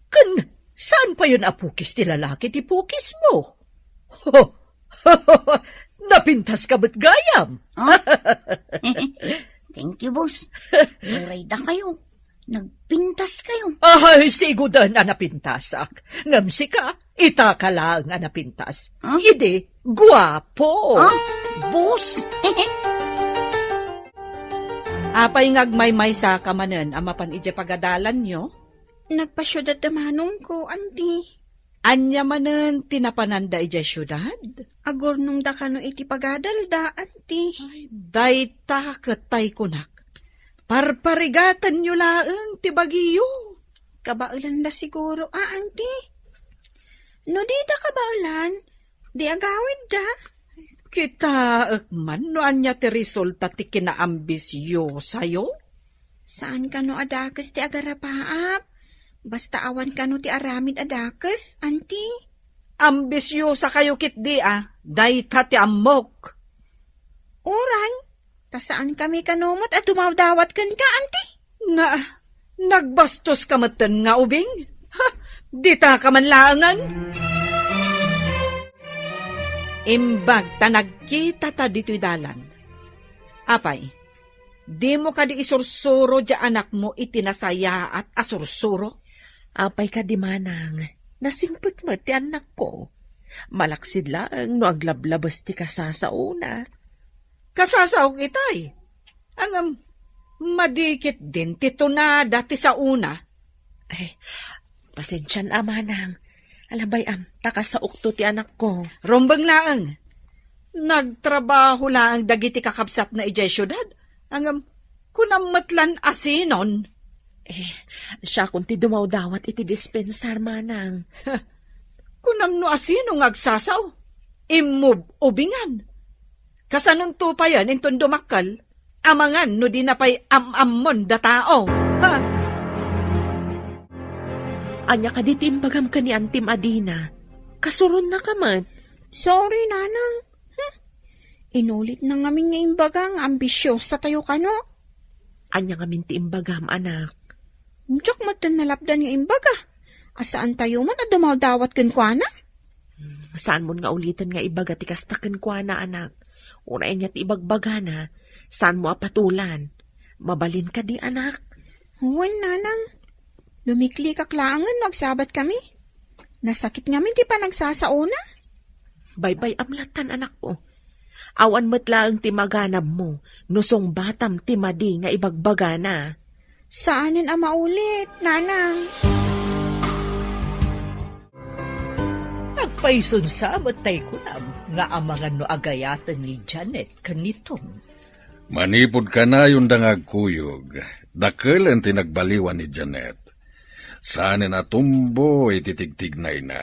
Speaker 4: Ken Saan pa yun apukis ti lalaki ti pukis mo? Ho! Napintas ka ba't gayam?
Speaker 6: Thank you, boss. Uray da kayo. Nagpintas kayo.
Speaker 4: Ay, sigudan na napintasak. Ngamsi ka, ita ka lang nga napintas.
Speaker 6: Huh?
Speaker 4: Ide, guwapo.
Speaker 6: Boss?
Speaker 8: Apay ngagmay-may sa kamanen, amapan ije pagadalan nyo.
Speaker 3: Nagpasyudad da manong ko, auntie.
Speaker 8: Anya manen tinapananda ije syudad.
Speaker 3: Agor nung da kano iti pagadal da, auntie.
Speaker 8: Dayta katay kunak. Parparigatan nyo laeng ti Baguio.
Speaker 3: Kabaulan da siguro, auntie. No di da kabaulan, di agawid da.
Speaker 8: Kita man no anya ti resulta ti kinaambisyo sayo.
Speaker 3: Saan ka no adakes ti agarapaap? Basta awan ka no ti aramid adakes, auntie.
Speaker 8: Ambisyo sa kayo kitdi dayta ti amok.
Speaker 3: Uray, ta saan kami kanumot at dumawdawat kan ka, auntie?
Speaker 8: Nagbastos ka matan nga ubing? Ha, dita ka man laangan? Imbag ta nagkita ta dito'y dalan. Apay, di mo ka di isursuro di anak mo itinasaya at asursuro?
Speaker 9: Apay ka di manang, nasimpot mo ti anak ko. Malaksid lang no aglablabas ti kasasauna.
Speaker 8: Kasasaw kitay. Ang madikit din tito na dati sa una.
Speaker 9: Ay, pasensyan amanang. Alabay taka sa ukto ti anak ko.
Speaker 8: Rombang laang. Nagtrabaho laang dagiti kakabsat na ijay syudad. Ang kunamatlan asinon.
Speaker 9: Siya kung ti dumawdawat iti dispensar manang.
Speaker 8: Kunam no asino ngagsasaw. Immob ubingan. Kasanong tupayan inton dumakal. Amangan no di napay am-ammon da tao. Ha?
Speaker 9: Anya ka ditimbagam ka ni Antim Adina. Kasuron na ka man.
Speaker 3: Sorry, nanang. Inulit na ngamin nga imbaga nga ambisyosa tayo kano.
Speaker 9: Anya nga minti imbagam, anak.
Speaker 3: Diyak matan nalapdan nga imbaga. Asaan tayo man at dumawdawat kan kwa na?
Speaker 9: Saan mo nga ulitin nga ibaga ti kastakan kwa na, anak? Unay niya ti ibagbaga na. Saan mo apatulan? Mabalin ka di, anak.
Speaker 3: Huwan, nanang. Lumikli kaklangan, nagsabat kami. Nasakit ngamin di pa nagsasauna.
Speaker 9: Baybay amlatan, anak ko. Awan matlaang ti maganab mo. Nusong batam ti madi nga ibagbaga na.
Speaker 3: Saanin ang maulit, nanang?
Speaker 4: Nagpaisunsamot tay kunam nga amangan no agayatan ni Janet kanitom.
Speaker 7: Manipod ka na yung dangagkuyog. Dakil ang tinagbaliwan ni Janet. Saan na tumbo ititigtignay na.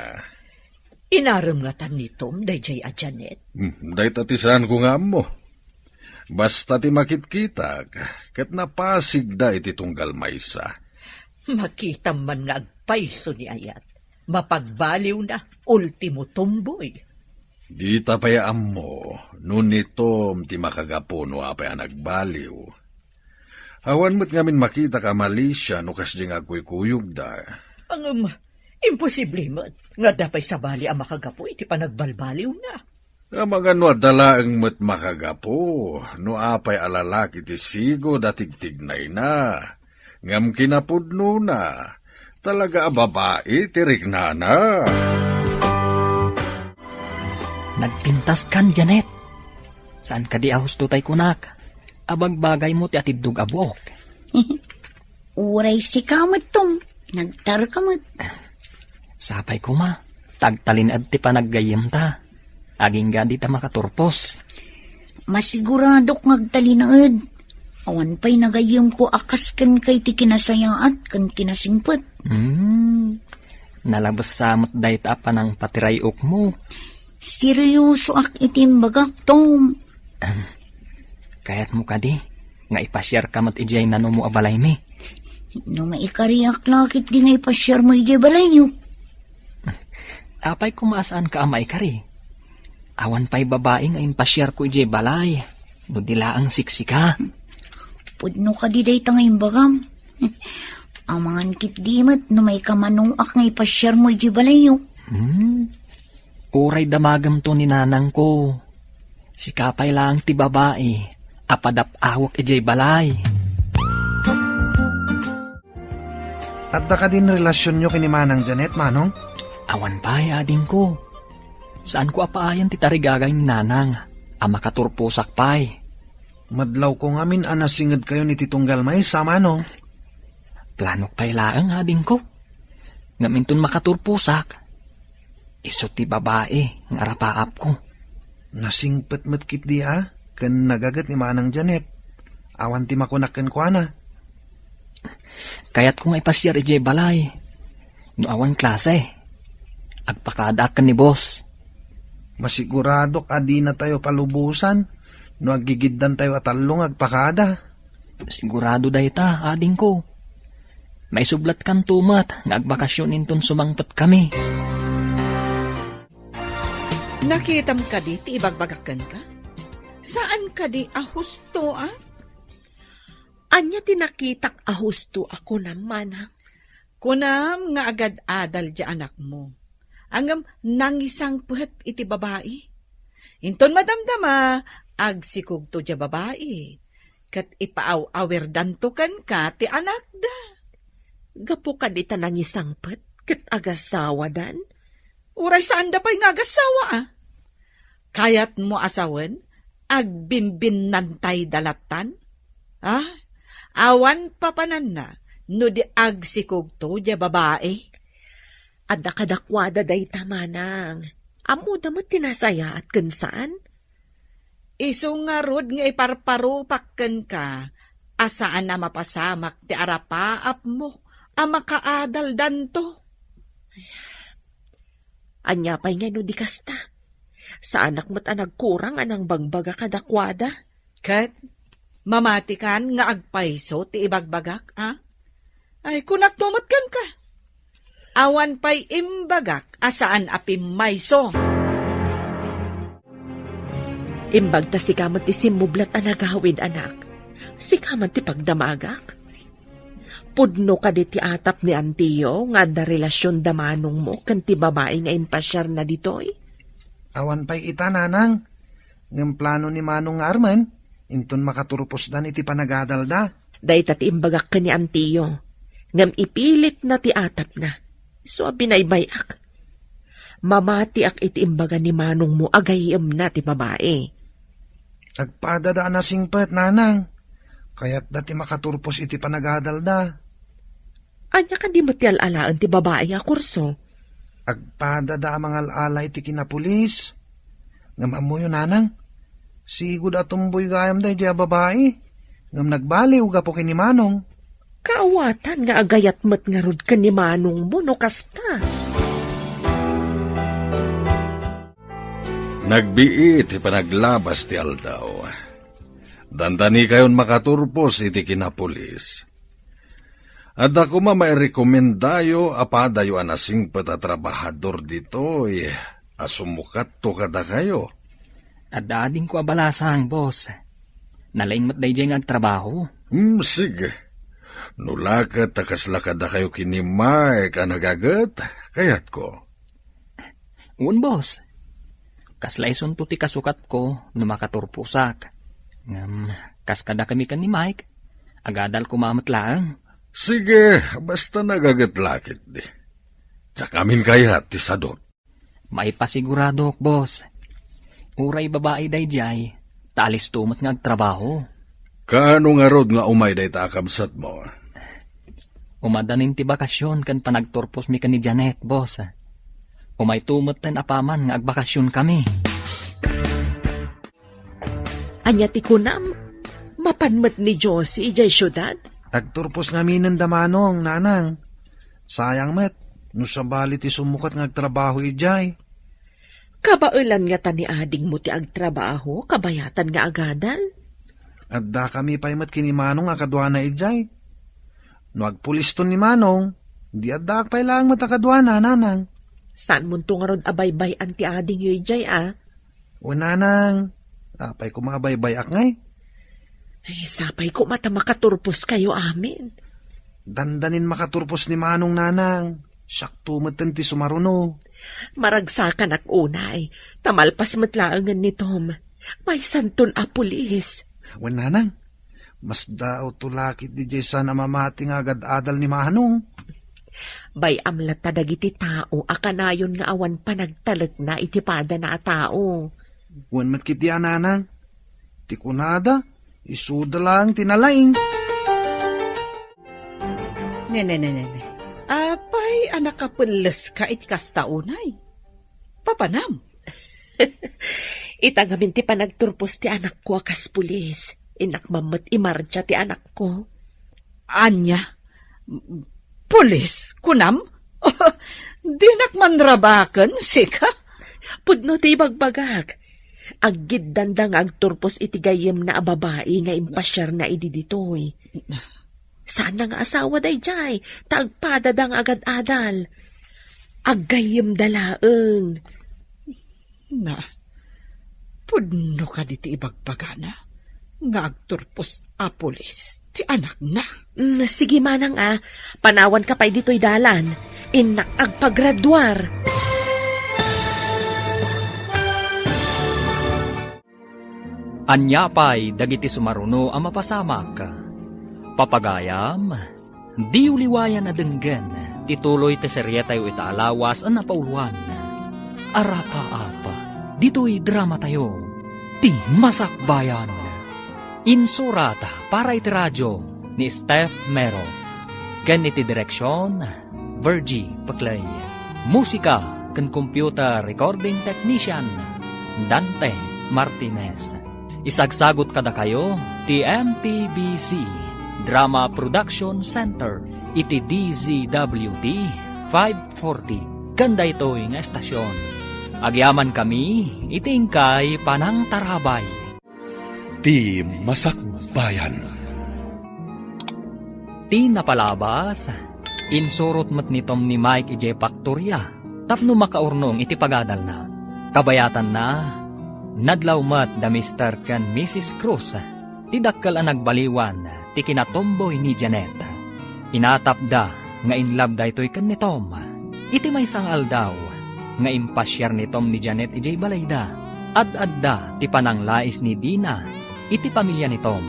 Speaker 4: Inaram nga tan ni Tom, dayjay a Janet.
Speaker 7: Day tatisan ko nga mo. Basta ti makit-kita, kat napasig da iti tunggal maysa.
Speaker 4: Makita man nga agpaiso ni Ayat. Mapagbaliw na, ultimo tumboy.
Speaker 7: Di tapayaan mo, nun nitom ti makagapuno apay nagbaliw. Awan mo't ngamin makita ka malisya no kasdi nga kuy-kuyog da.
Speaker 4: Ang imposible mo, nga dapay sa bali ang makagapoy, ti panagbalbaliw na.
Speaker 7: Ang mga no adalaang mo't makagapo, no apay alalaki ti sigo datigtignay na. Ngam kinapudno na, talaga babae tirik na na.
Speaker 2: Nagpintas kan, Janet. Saan ka di ahusto tay kunak? Abagbagay mo ti atidug abok.
Speaker 6: Uray si kamot tom. Nagtar kamot.
Speaker 2: Sapay ko ma. Tagtalinad ti panaggayim ta. Aging gadi ta makaturpos.
Speaker 6: Masiguradok ngagtalinaad. Awan pa'y nagayim ko akas kan kay ti kinasayaat kan kinasingpot.
Speaker 2: Nalabas samot day ta pa ng patirayok mo.
Speaker 6: Seryoso ak itimbagak tom.
Speaker 2: Kayat mo ka di. Nga ipasyar ka mat ijay nano mo abalay mi.
Speaker 6: No maikariak lakit di nga ipasyar mo ijay balay nyo.
Speaker 2: Apay kumasaan ka amay kari. Awan pa'y babae nga impasyar ko ijay balay. No dila ang siksika.
Speaker 6: Pudno ka di day tangay bagam. Amangan kit dimat no may kamanong ak ngay pasyar mo iji balayo.
Speaker 2: Uray damagam to ni nanang ko. Si kapay lang ti babae, apadap-awak ijay balay.
Speaker 5: At da ka din relasyon nyo kini Manang Janet, Manong?
Speaker 2: Awan pa, ading ko. Saan ko apaayan ti tarigagay ni nanang, makaturpusak pay.
Speaker 5: Madlaw ko ngamin anasingad kayo ni Titunggal May sa Manong.
Speaker 2: Planok pay laang, ading ko. Ngaminton makaturpusak. Iso ti babae, ng arapaap ko.
Speaker 5: Nasingpet matkit di kan nagagat ni Manang Janet. Awan ti makunaken ko ana.
Speaker 2: Kaya't kung ipasyar ijay balay, no awan klase, agpakadakan ni boss.
Speaker 5: Masiguradok adi na tayo palubusan, no agigiddan tayo atalong agpakada.
Speaker 2: Sigurado dayta, ading ko. May sublat kan tumat, nga agbakasyon inton sumangpet kami.
Speaker 8: Nakitam ka di, ti ibagbagakan ka? Saan ka di ahusto,
Speaker 9: Anya tinakitak ahusto ako naman, ha?
Speaker 8: Kunam nga agad adal di anak mo. Angam nangisang puhet iti babae. Inton madamdama, agsikog to di babae. Kat ipaaw-awer danto kan ka ti anak da.
Speaker 9: Gapo ka di tanang isang pet, kat agasawa dan?
Speaker 8: Uray saan da pa'y nga agasawa, Kayat mo asawan, agbimbin nantay dalatan? Awan papanan na, no di agsikog to di babae.
Speaker 9: Adda kadakwada day tamanang. Amo da mo tinasaya at kansaan?
Speaker 8: Iso nga rod nga iparparupakken ka, asaan na mapasamak ti arapaap mo, makaadal danto.
Speaker 9: Anya pa'y nga no di kasta. Sa anak mo't nagkurang anang bagbaga kadakwada.
Speaker 8: Kat, mamatikan nga agpaiso ti ibagbagak, Ay, kunak tumatkan ka. Awan pa'y imbagak, asaan apim mayso.
Speaker 9: Imbag ta si kamat ti simublat anagawid anak. Si kamat ti pagdamagak. Pudno ka di ti atap ni Antiyo nga da relasyon damanong mo kan ti babae nga impasyar na ditoy.
Speaker 5: Awan pa'y ita, Nanang. Ngam plano ni Manong Arman, inton makaturpos dan iti panagadal da.
Speaker 9: Day tati imbagak ka ni Antiyo. Ngam ipilit na ti atap na. So binaybayak. Mamati ak iti imbaga ni Manong mo agayim na ti babae.
Speaker 5: Agpadada na singpet, Nanang. Kaya't dati makaturpos iti panagadal da.
Speaker 9: Anya ka di mo ti alalaan ti babae a kurso.
Speaker 5: Agpadada mga alala iti kinapulis. Ngam amo yun, Nanang. Sigud atumboy gayam da iti babae. Ngam nagbaliw gapo kini Manong.
Speaker 9: Kaawatan nga agayat mat nga rod ka ni Manong mo no kasta.
Speaker 7: Nagbiit ipanaglabas ti aldaw. Dandani kayon makaturpos iti kinapulis. At ako mairekomendayo apadayo anasing patatrabahador ditoy. Asumukat to kada kayo.
Speaker 2: Adading ko abalasang, boss. Nalaing mat day dyan agtrabaho.
Speaker 7: Sige. Nulakat takaslakada kayo kinimay ka nagagat, kayat ko.
Speaker 2: Un, boss. Kaslaison to ti kasukat ko no makaturpusak. Kaskada kami kan ni Mike. Agadal kumamat lang.
Speaker 7: Sige, basta nagagat-lakit di. Tsakamin kayat ti sadot.
Speaker 2: May pasigurado, boss. Uray babae day jay, talis tumat nga agtrabaho.
Speaker 7: Kaano nga rod nga umay day takabsat mo?
Speaker 2: Umadanin ti bakasyon kan panagturpos mi kan ni Janet, boss. Umay tumat ten apaman nga agbakasyon kami.
Speaker 9: Anya ti kunam, mapanmat ni Josie ijay syudad?
Speaker 5: Agturpos namin ng damanong, Nanang. Sayang met, no sabali ti sumukat ng agtrabaho ijay.
Speaker 9: Kabailan nga ta ni ading mo ti agtrabaho, kabayatan nga agadal?
Speaker 5: Adda kami paymat kini Manong akadwana ijay. No agpulis to ni Manong, di adda akpay lang matakadwana, Nanang.
Speaker 9: Saan mo nga ron abaybay ang ti ading yu ijay,
Speaker 5: O, Nanang, apay kumabaybay ak ngay.
Speaker 9: Ay, sapay ko mata makaturpos kayo amin.
Speaker 5: Dandanin makaturpos ni Manong nanang. Siyak tumatan ti sumaruno.
Speaker 9: Maragsakan ak unay, tamalpas matlaangan ni Tom. May santon a pulis.
Speaker 5: Wan nanang, mas daw tulakit di Jason na mamati nga agad-adal ni Manong.
Speaker 9: Bay amlat dagiti tao, akanayon nga awan pa nagtalag na itipada na a tao.
Speaker 5: Wan matkiti nanang. Ti kunada, isuda lang tinalaing.
Speaker 8: Nene. Apay, anak kapulas ka iti kastaunay. Papanam.
Speaker 9: Itagamin ti panagturpos ti anak ko akas pulis. Inakmamat imarcha ti anak ko.
Speaker 8: Anya? Pulis? Kunam? Dinak manrabakan, sika?
Speaker 9: Pudno ti bagbagak. Agid dandang agturpos iti gayem na babae nga impasyar na ididitoy. Saan nga asawa day jay, tagpadadang agad-adal. Aggayem dalaeng.
Speaker 8: Na, pudno ka di ti ibagbagana. Nga agturpos a pulis, ti anak na.
Speaker 9: Sige manang panawan ka pa'y dito'y dalan. Inak agpagraduar.
Speaker 2: Anya pa'y dagiti sumaruno ang mapasamak. Papagayam, di uliwayan na denggen, tituloy te serye tayo itaalawas ang napauluan. Arapa-apa, dito'y drama tayo, ti masakbayan. Insurata para iti radyo ni Steph Mero. Ken iti direksyon, Virgie Paclay. Musika ken computer recording technician, Dante Martinez. Isagsagot kada kayo, ti MPBC Drama Production Center, iti DZWT 540. Ganda ito'y nga estasyon. Agyaman kami, itingkay panang tarabay.
Speaker 1: Ti Masakbayan.
Speaker 2: Ti napalabas, insurot mat nitom ni Mike ije Paktorya, tapno makaurnong iti pagadal na. Kabayatan na, nadlaw mat da Mr. ken Mrs. Cruz, tidakkal ang nagbaliwan, ti kinatomboy ni Janet. Inatapda nga inlove da ito'y kan ni Tom. Iti may sangal daw, nga impasyar ni Tom ni Janet ijay balayda. Ad-adda ti pananglais ni Dina, iti pamilya ni Tom.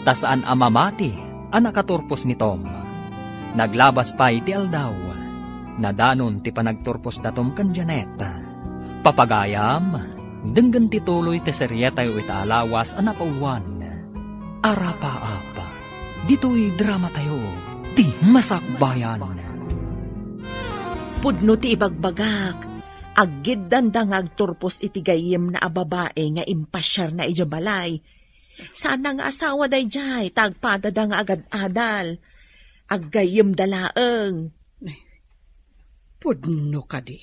Speaker 2: Tasaan amamati, ang nakaturpos ni Tom. Naglabas pa iti aldaw, nadanon ti panagturpos da Tom kan Janet. Papagayam, denggan ti tuloy ti serye tayo itaalawas ang napauluan. Arapa-apa, dito'y drama tayo, ti masakbayan.
Speaker 9: Pudno ti ibagbagak, aggid dandang agturpos iti gayem na babae nga impasyar na ijabalay. Saan nga asawa day jay, tagpadadang agad-adal. Aggayem dalaeng.
Speaker 8: Pudno ka di.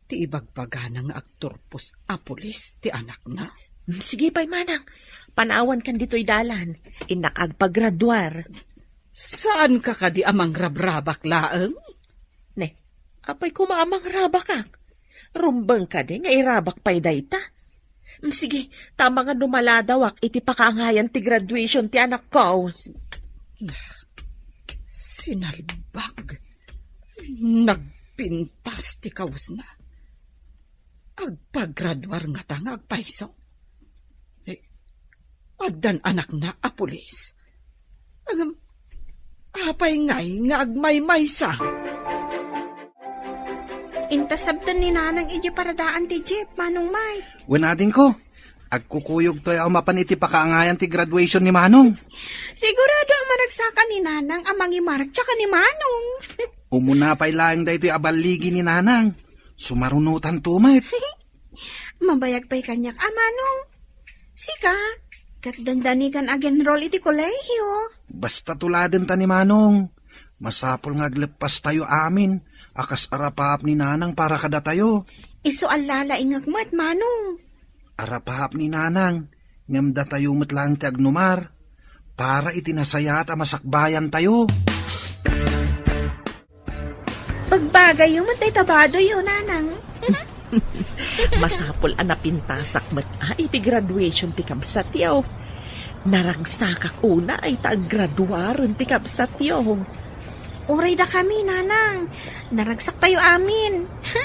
Speaker 8: Ti ibagbagana nga agturpos a pulis, ti anak na.
Speaker 9: Sige pa'y manang, panawan kan dito'y dalan. Inak agpagraduar.
Speaker 8: Saan ka kadi amang rabrabak laeng?
Speaker 9: Ne, apay kumamang rabak ka. Rumbang ka di, nga irabak pa'y dayta. Sige, tama nga dumaladawak, iti pakaangayan ti graduation ti anak ko.
Speaker 8: Sinalbag. Nagpintas ti kawas na. Agpagraduar nga ta nga agpaiso. Addan anak na a pulis. Apay ngay nga agmay-maysa.
Speaker 3: Intasabtan ni nanang iji paradaan ti Jeep, Manong Mike.
Speaker 5: Wanatin ko, agkukuyog to'y ang mapaniti pakaangayan ti graduation ni Manong.
Speaker 3: Sigurado ang managsaka ni nanang amang imarcha ka ni Manong.
Speaker 5: Umunapay lang da ito'y abaligi ni nanang. Sumarunutan tumit.
Speaker 3: Mabayag pa'y kanyak, Manong. Sika, katdandani kan agenroll iti kolehiyo.
Speaker 5: Basta tuladen ta ni Manong. Masapol nga aglepas tayo amin. Akas arapahap ni nanang para kada tayo.
Speaker 3: Iso alala ingagmat, Manong.
Speaker 5: Arapahap ni nanang. Ngamda tayo matlang ti agnumar. Para itinasaya at masakbayan tayo.
Speaker 3: Pagbagay yung matay tabado yun, nanang.
Speaker 9: Masapol anapintasak mat iti graduation ti kabsat yaw. Naragsakak una ay taaggraduaran ti kabsat yaw.
Speaker 3: Uray da kami, nanang. Naragsak tayo amin. Ha?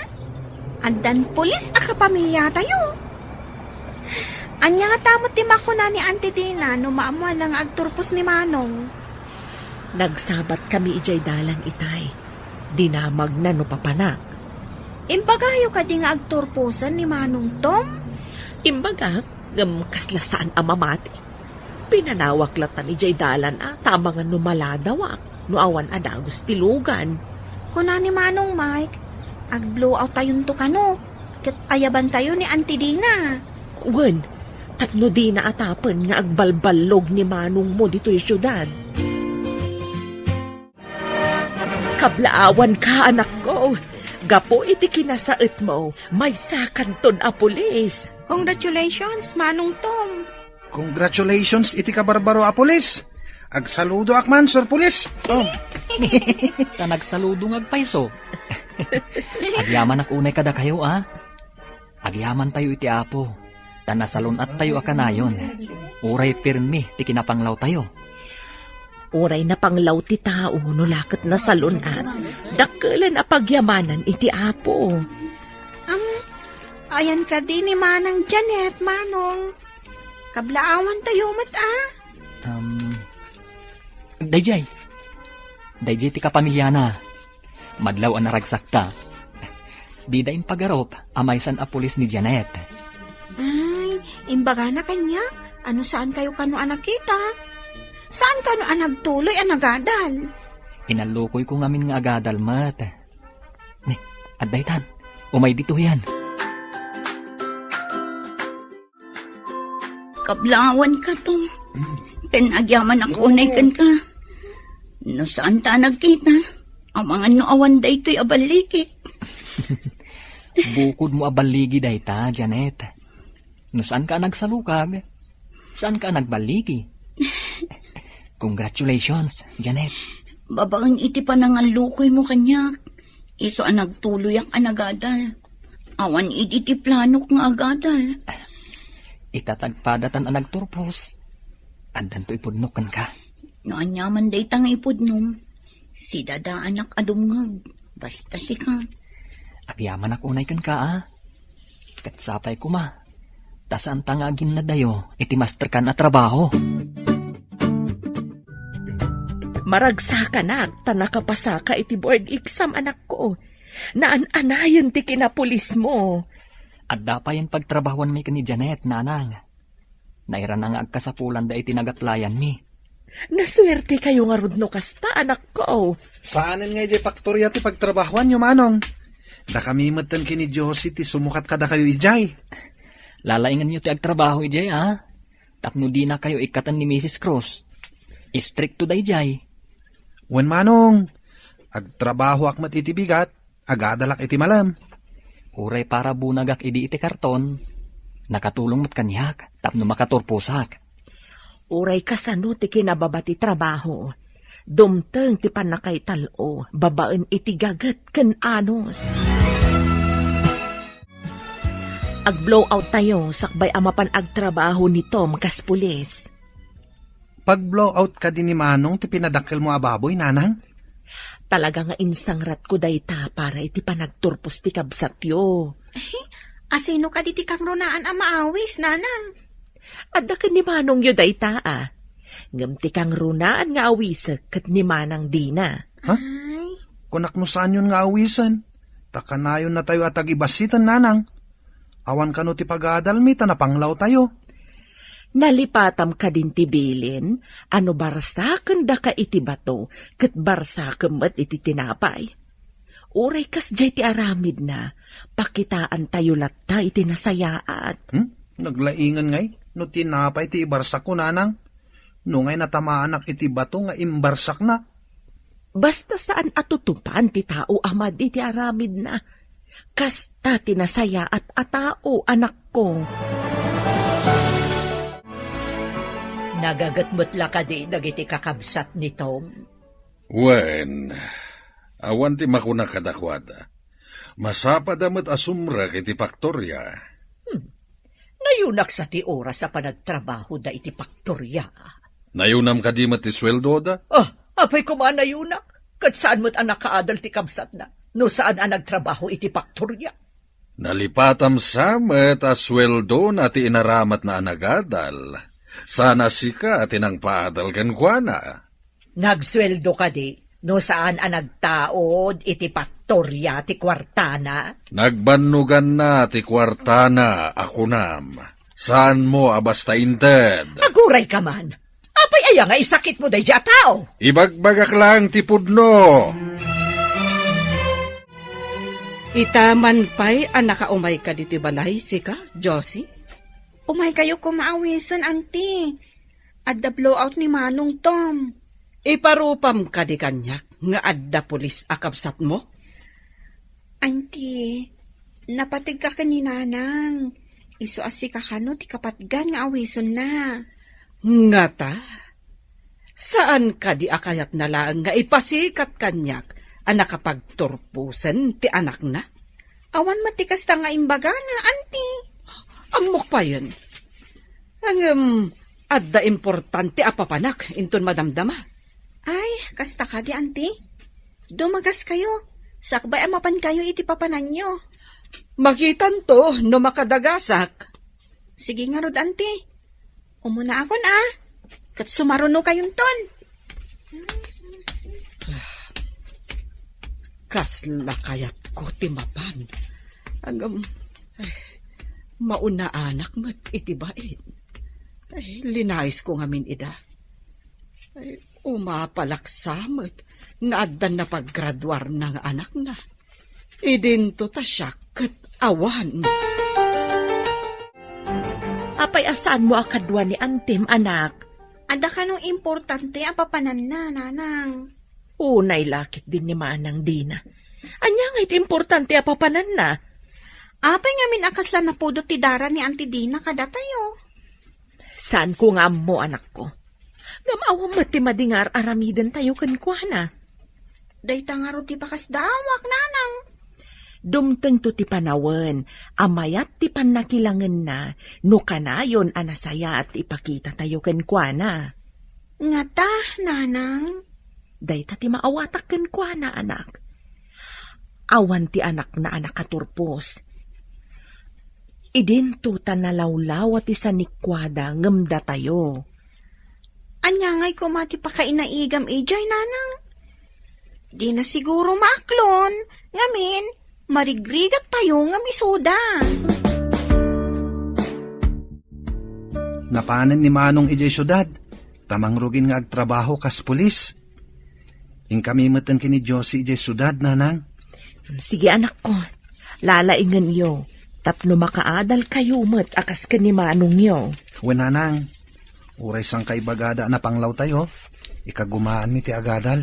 Speaker 3: Andan pulis a kapamilya tayo. Anya nga tamot ti makuna ni Auntie Dina no maamuan lang agturpos ni Manong.
Speaker 9: Nagsabat kami ijay dalan itay. Dinamag na no papanak.
Speaker 3: Imbagayo ka di nga agturposan ni Manong Tom?
Speaker 9: Imbaga, kaslasaan amamati. Pinanawak latan ijay dalan tama nga numaladawak. Nuawan adagos tilugan.
Speaker 3: Kuna ni Manong Mike, ag-blow out tayon to kano. Kat ayaban tayo ni Auntie Dina.
Speaker 9: Wen, tatno di na atapan nga agbalbalog ni Manong mo dito yung syudad. Kablaawan ka, anak ko. Gapo iti kinasaet mo, may sakanton a pulis.
Speaker 3: Congratulations, Manong Tom.
Speaker 5: Congratulations, iti ka barbaro a pulis. Agsaludo akman, Sir Pulis. Oh.
Speaker 2: Tanagsaludo ng agpaiso. Agyaman ak unay kada kayo, Agyaman tayo iti apo. Tanasalon at tayo akanayon. Uray pirmi, ti kinapanglaw tayo.
Speaker 9: Uray na panglaw ti tao, nulakat na salon at dakkelan a pagyamanan iti apo.
Speaker 3: Ayan ka din ni Manang Janet, Manong. Kablaawan tayo mat,
Speaker 2: Dayjay ti kapamilya na. Madlaw ang naragsak ta. Di da impagarop, amaysan a pulis ni Janet.
Speaker 3: Ay, imbaga na kanya. Ano saan kayo kano anak kita? Saan kano anagtuloy anagadal?
Speaker 2: Inalukoy ko ngamin nga agadal mat. Ne, addaytan, umay dito yan.
Speaker 6: Kablawan ka to. Kanagyaman ako unay kan ka. No saan ta nagkita? Ang mga noawan da ito'y abalikik.
Speaker 2: Bukod mo abaligi dayta, Janet. No saan ka nagsalukag? Saan ka nagbaligi? Congratulations, Janet.
Speaker 6: Babaan iti pa nangalukoy mo kanyak. Iso ang nagtuloy ang anagadal. Awan iti planok nga agadal.
Speaker 2: Itatagpadatan ang nagturpos. Andan to ipudnokan ka.
Speaker 6: Naanyaman day tang ipudnom. Si dada anak adungag. Basta si ka.
Speaker 2: Agyaman ak unay kan ka, Katsapay ko ma. Tasaan tangagin na dayo, iti master ka na trabaho.
Speaker 9: Maragsa ka na, tanakapasa ka iti board exam, anak ko. Naan-anayon ti kinapulis mo.
Speaker 2: At dapayan pagtrabahuan mi ni Janet, nanang. Nairan na nga agkasapulan da iti nagaplayan mi.
Speaker 9: Naswerte kayo nga rudno kasta, anak ko.
Speaker 5: Saanin nga iti faktorya ti pagtrabahuan nyo, Manong? Da kami matan kini Josie ti sumukat kada kayo ijay.
Speaker 2: Lalaingan niyo ti agtrabaho ijay, Tapno di na kayo ikatan ni Mrs. Cross. Istrikto da ijay.
Speaker 5: Wen Manong, agtrabaho akmat iti bigat, agadalak iti malam.
Speaker 2: Uray para bunagak idi iti karton. Nakatulong mat kanyak, tapno makaturpusak.
Speaker 9: Uray kasano ti kinababati trabaho. Dumteng ti panakay talo, babaan iti gagat ken anos. Ag-blow out tayo, sakbay amapan agtrabaho ni Tom kas pulis.
Speaker 5: Pag-blow out ka din ni Manong, ti pinadakkel mo ababoy, nanang?
Speaker 9: Talaga nga insangrat ko dayta para iti panagturpos ti kabsatyo.
Speaker 3: Asino ka diti kang runaan ang maawis, nanang?
Speaker 9: Adda ka ni Manong yu dayta Ngam ti kang runaan nga awisek kat ni Manang Dina.
Speaker 5: Ha? Kunak mo saan yun nga awisan? Takanayon na tayo at agibasitan, nanang. Awan ka no ti pag-aadalmi, tanapanglaw tayo.
Speaker 9: Nalipatam ka din ti bilin, ano barsaken da ka iti bato, kat barsaken mat iti tinapay. Uray kas jay ti aramid na, pakitaan tayo latta iti nasayaat.
Speaker 5: Naglaingan ngay, no tinapay ti ibarsak ko, nanang. No ngay natamaan ak iti bato nga imbarsak na.
Speaker 9: Basta saan atutupan ti tao amad iti aramid na, kasta tinasayaat a tao, anak ko.
Speaker 4: Nagagatmutla ka di dagiti kakabsat ni Tom.
Speaker 7: Wen, awan ti makuna kadakwada. Masapa damat asumra kiti faktorya.
Speaker 4: Nayunak sa ti oras sa panagtrabaho da iti faktorya.
Speaker 7: Nayunam ka di mati sweldo da?
Speaker 4: Apay kuman nayunak. Kat saan mo't ang nakaadal ti kabsat na? No saan ang nagtrabaho iti paktorya?
Speaker 7: Nalipatam samet a sweldo na ti inaramat na anagadal. Sana sika tinang paadal kan kuana.
Speaker 4: Nagsweldo ka di, no saan ang nagtaod iti paktorya ti kwartana?
Speaker 7: Nagbanugan na ti kwartana ako nam. Saan mo abasta inted?
Speaker 4: Aguray ka man. Apay aya nga isakit mo day dya tao.
Speaker 7: Ibagbagak lang ti pudno.
Speaker 8: Itaman pa'y nakaumay ka diti balay, sika, Josie?
Speaker 3: Umay kayo kumaawisan, auntie. Adda blowout ni Manong Tom.
Speaker 8: Iparupam ka di kanyak, nga adda pulis akabsat mo?
Speaker 3: Auntie, napatig ka ni Nanang. Iso asi ka kano ti kapatgan nga awison na.
Speaker 8: Nga ta? Saan ka di akayat na lang nga ipasikat kanyak ang nakapagturpusan ti anak na?
Speaker 3: Awan matikas ta nga imbaga na, auntie.
Speaker 8: Amok pa yun. Ang adda importante apapanak inton madamdama.
Speaker 3: Ay, kasta ka di, auntie. Dumagas kayo. Sakbay amapan kayo iti papanan nyo.
Speaker 8: Makitan to no makadagasak.
Speaker 3: Sige nga rod, auntie. Umuna ako na. Kat sumaruno kayong ton.
Speaker 8: Kasla kayat ko timapan. Ang mauna anak mat itibain. Ay, linais ko ngamin ida. Ay, umapalaksamot nga addan na paggraduar ng anak na. Idinto ta siya kat awan.
Speaker 9: Apay asaan mo akadwa ni Antim, anak?
Speaker 3: Ada ka nung importante ang papanan na, Nanang.
Speaker 9: Unay lakit din ni Manang Dina. Anya nga'y importante apapanan na.
Speaker 3: Apay ngamin akasla na pudo ti dara ni Auntie Dina kada tayo.
Speaker 9: Saan ko nga mo, anak ko? Gamawang mati madingar aramiden tayo kankwana.
Speaker 3: Day tangaro ti pakas dawak, Nanang.
Speaker 9: Dumteng to ti panawen, amayat ti panakilangan na, no kanayon anasaya at ipakita tayo kankwana.
Speaker 3: Nga ta, Nanang.
Speaker 9: Day ta ti maawatak kankwana, anak. Awan ti anak na anak katurpos. Idinto ta nalawlaw at isanikwada ngamda tayo.
Speaker 3: Anya nga'y kumati pa kainaigam ijay, Nanang. Di na siguro maaklon, ngamin, marigrigat tayo nga misuda.
Speaker 5: Napanan ni Manong ijay syudad. Tamang rugin nga agtrabaho kas pulis. Ing kami matan kini Josie ijay syudad, Nanang.
Speaker 9: Sige, anak ko. Lalaingan yo. Tapno makaadal kayo met akas ka ni Manong yo.
Speaker 5: Nanang. Uray sang kaibagada na panglaw tayo. Ikagumaan mi ti agadal.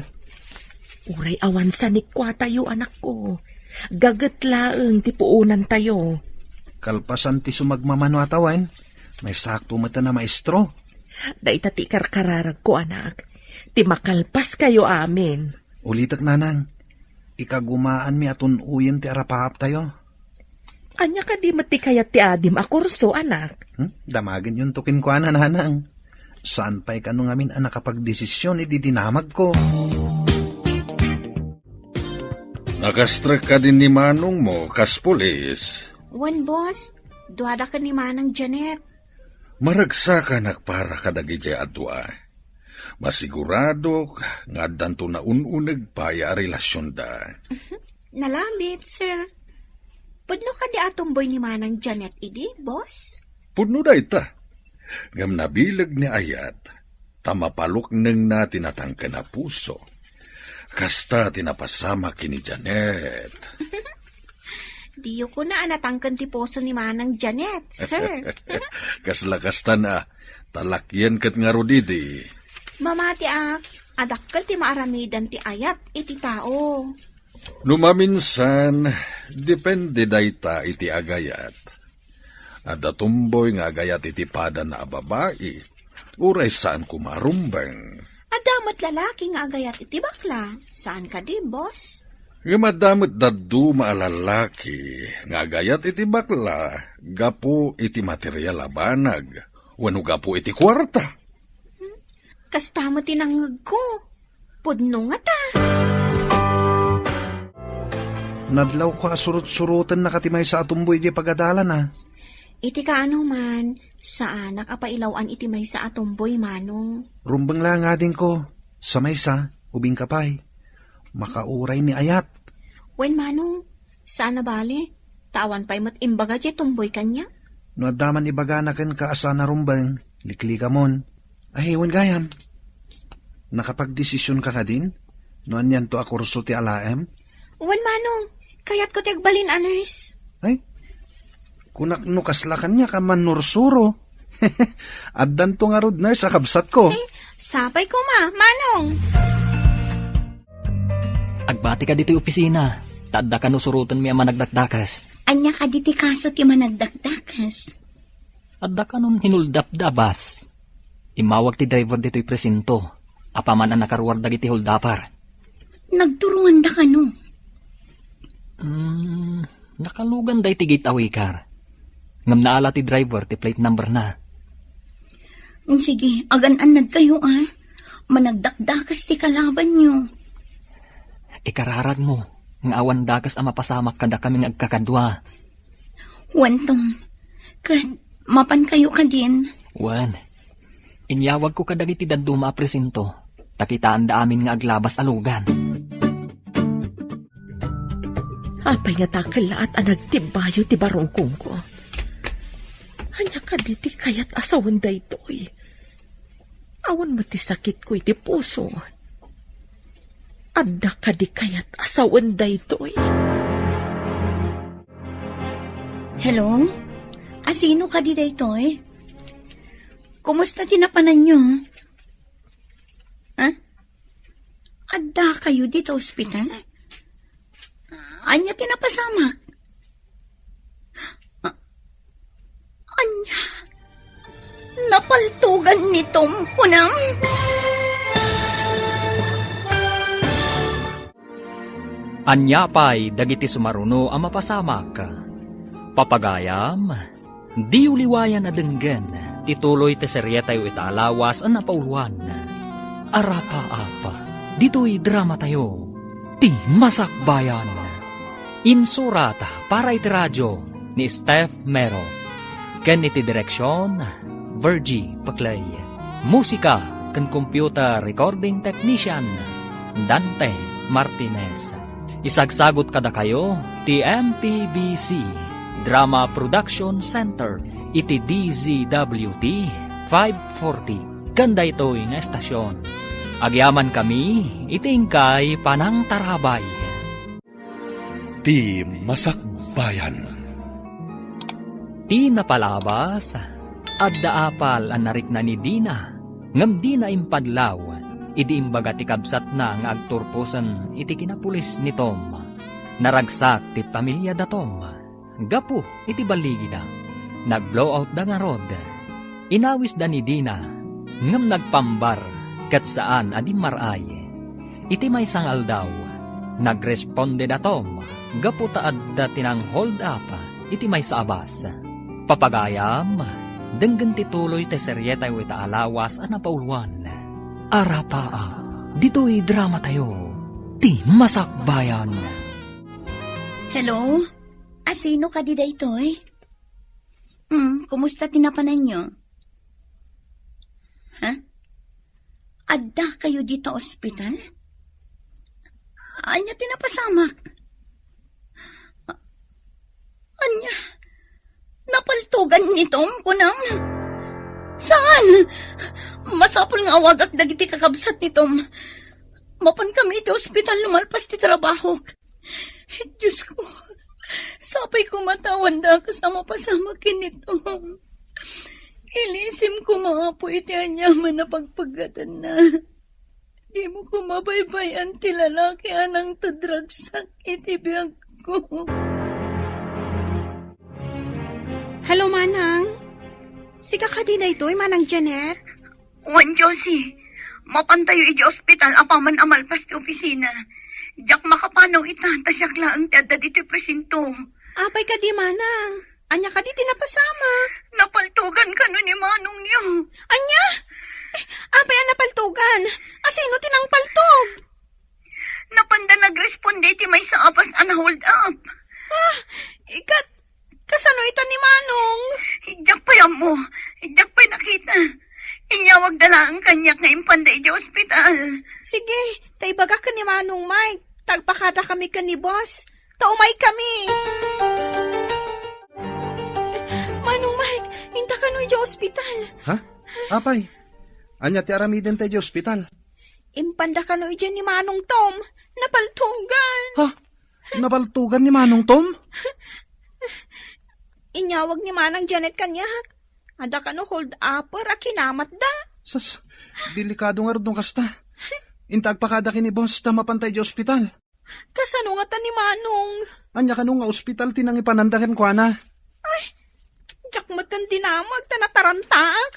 Speaker 9: Uray awan sa nikwa tayo, anak ko. Gagatlaeng ti puunan tayo.
Speaker 5: Kalpasan ti sumagmamano atawan. May sakto mata na maestro.
Speaker 9: Daita ti karkararag ko, anak. Ti makalpas kayo amin.
Speaker 5: Ulitak, Nanang. Ikagumaan mi atun uyen ti arapahap tayo.
Speaker 9: Anya ka di mati kayat ti adim akurso, anak.
Speaker 5: Damagin yung tukin ko, Nanang. Saan pa'y kano ngamin ang nakapagdesisyon ididinamag ko?
Speaker 7: Nakastrek ka din ni Manong mo, kas pulis.
Speaker 3: Wan, boss. Duwada ka ni Manang Janet.
Speaker 7: Maragsa ka nakpara kadagi jay adwa. Masigurado nga danto na ununag pa ya relasyon da.
Speaker 3: Nalambit, sir. Pudno ka di atomboy ni Manang Janet, idi, boss?
Speaker 7: Pudno da ita. Ngam nabilag ni Ayat, tamapalok nang na tinatangka na puso. Kasta tinapasama kini Janet.
Speaker 3: Diyo ko na anatangkan ti poso ni Manang Janet, sir.
Speaker 7: Kaslakasta na, talakyan kat nga rodidi.
Speaker 3: Mamati adakkel ti maaramidan ti ayat iti tao.
Speaker 7: Numaminsan, depende dayta iti agayat. Ada tumboy nga agayat iti pada na babae, uray saan kumarumbang.
Speaker 3: Adamat lalaki nga agayat iti bakla. Saan ka di, boss?
Speaker 7: Nga madamot daddu maalalaki, nga agayat iti bakla, gapo iti material abanag, wano gapo iti kwarta.
Speaker 3: Kastama tinangag ko. Pudno nga ta.
Speaker 5: Nadlaw ko asurut-surutan na katimay sa atumboy di pagadalan ha.
Speaker 3: Iti ka ano man, saan nakapailawan iti may sa atumboy manong.
Speaker 5: Rumbang lang nga din ko. Sa maysa, ubing kapay. Makauray ni ayat.
Speaker 3: Wen manong, saan na bali? Tawan pa'y matimbaga di tumboy kanya.
Speaker 5: No adaman ibaganakan ka asa na rumbang, likli ka mon. Ay, wan gayam. Nakapagdesisyon ka din? No anyan to ako ruso ti alaem?
Speaker 3: Wen manong, kaya't ko tigbalin aners.
Speaker 5: Ay, kunak no kaslakan niya ka manursuro. Addan to nga rod nurse, akabsat ko.
Speaker 3: Sapay ko manong.
Speaker 2: Agbati ka dito opisina. Tadda ka no surutan mi ang managdakdakas.
Speaker 6: Anya ka diti kaso ti managdakdakas.
Speaker 2: Adda ka nun hinuldap-dabas. Imawag ti driver dito'y presinto. Apaman ang nakaruwardag iti huldapar.
Speaker 6: Nagturungan da ka no.
Speaker 2: Nakalugan day ti gate awikar. Ngam naala ti driver ti plate number na.
Speaker 6: Sige, agan-anad kayo Managdakdakas ti kalaban nyo.
Speaker 2: Ikararag mo. Nga awan dakas ang mapasamak kada kaming agkakadwa.
Speaker 6: Wantong, kat mapan kayo ka din.
Speaker 2: Wan, inyawag ko kadagiti daduma presinto. Takitaan da amin nga aglabas alugan.
Speaker 9: Apay nga takalaat ang nagtimbayo ti barongkong ko. Anya ka diti kayat asawan da ito'y. Awan mo ti sakit ko iti puso. Adda ka di kayat asawan da ito'y.
Speaker 6: Hello? Asino ka di dayto Kumusta tinapanan nyo? Adda kayo dito ospital? Anya tinapasamak? Anya? Napaltugan ni Tom kunang?
Speaker 2: Anya pa'y dagiti sumaruno ang mapasamak. Papagayam, di uliwayan na denggen, tituloy te serye tayo itaalawas ang napauluan. Arapa-apa, dito'y drama tayo, ti masakbayan. Insurata para iti radyo ni Steph Mero. Ken iti direksyon, Virgie Paclay. Musika ken computer recording technician, Dante Martinez. Isagsagot kada kayo, ti MPBC Drama Production Center, iti DZWT 540, kanda ito'y nga estasyon. Agyaman kami, itingkay panang tarabay.
Speaker 1: Ti Masakbayan.
Speaker 2: Ti napalabas, adda apal ang narikna ni Dina, ngam di na impadlaw, idi imbaga ti kabsat na nga agturpusan iti kinapulis ni Tom. Naragsak ti pamilya da Tom. Gapu iti baligi da. Nag-blow out da nga rod. Inawis da ni Dina. Ngam nagpambar kat saan adi maray. Iti may sangal daw. Nagresponde da Tom. Gapu taad da tinang hold up. Iti may saabas. Papagayam. Denggan tituloy te seryeta yu itaalawas a napauluan. Arapaa, dito'y drama tayo, ti masakbayan.
Speaker 6: Hello? Asino ka di daytoy? Kumusta tinapanan nyo? Adda kayo dito ospital? Anya tinapasamak? Anya? Napaltugan ni Tom kunang? Saan? Masapol nga awagak dagiti kakabsat ni Tom. Mapan kami iti ospital lumalpas ti trabaho. Diyos ko, sapay ko matawan da kasama pasama kinito. Ilisim ko mga po iti anyaman na pagpagatan na. Di mo ko mabaybayan ti lalaki anang tadragsak iti biyag ko.
Speaker 3: Hello, Manang. Si kakadi na ito'y Manang Janet.
Speaker 6: Juan Josie, mapantayo iti ospital apaman amalpas ti opisina. Diyak makapanaw ita, tasyak laang ti adda diti presinto.
Speaker 3: Apay ka di, Manang. Anya ka di tinapasama.
Speaker 6: Napaltugan ka nun ni Manong niyo.
Speaker 3: Anya? Apay ang napaltugan. Asino tinang paltog?
Speaker 6: Napanda nagresponde ti may sa apas ana hold up. mo. Idak pa'y nakita. Inyawag dala ang kanyak nga impanda iti ospital.
Speaker 3: Sige, taibaga ka ni Manong Mike. Tagpakada kami ka ni boss. Taumay kami. Manong Mike, hinta ka no iti ospital.
Speaker 5: Ha? Apay, anya ti aramiden tayo di ospital.
Speaker 3: Impanda ka no iti ni Manong Tom. Napaltugan.
Speaker 5: Ha? Nabaltugan ni Manong Tom?
Speaker 3: Inyawag ni Manang Janet kanyak. Ada ka no hold upper a kinamat da.
Speaker 5: Sas, delikado nga rin kasta. Intagpakada kini boss na mapantay di ospital.
Speaker 3: Kasano nga ta ni Manong?
Speaker 5: Anya ka nung nga ospital tinang ipanandakan ko na.
Speaker 3: Jakmatan dinamag ta natarantag.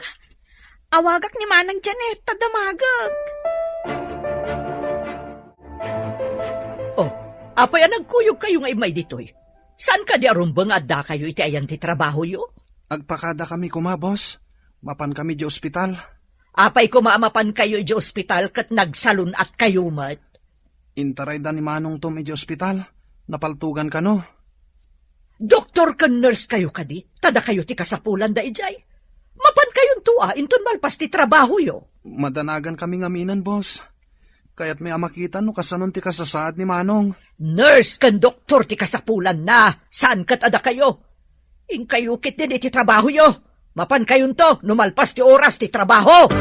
Speaker 3: Awagak ni Manang Janet tadamagag.
Speaker 4: Oh, apay nagkuyog kayo nga imay ditoy. Saan ka di arumbang adda kayo iti ayan ti trabaho yo?
Speaker 5: Agpakada kami kuma, boss. Mapan kami di ospital.
Speaker 4: Apay kumaamapan kayo di ospital kat nagsalun at kayo mat.
Speaker 5: Intaray da ni Manong Tom di ospital. Napaltugan ka no.
Speaker 4: Doktor ka nurse kayo kadi, tada kayo ti kasapulan da ijay. Mapan kayon tua, inton malpas ti trabaho yo.
Speaker 5: Madanagan kami ngaminan, boss. Kaya't may amakitan no kasanon ti kasasaad ni Manong.
Speaker 4: Nurse kan doktor ti kasapulan na, saan kat ada kayo? In kayo kit din iti trabaho yo. Mapan kayon to, numalpas ti oras ti trabaho.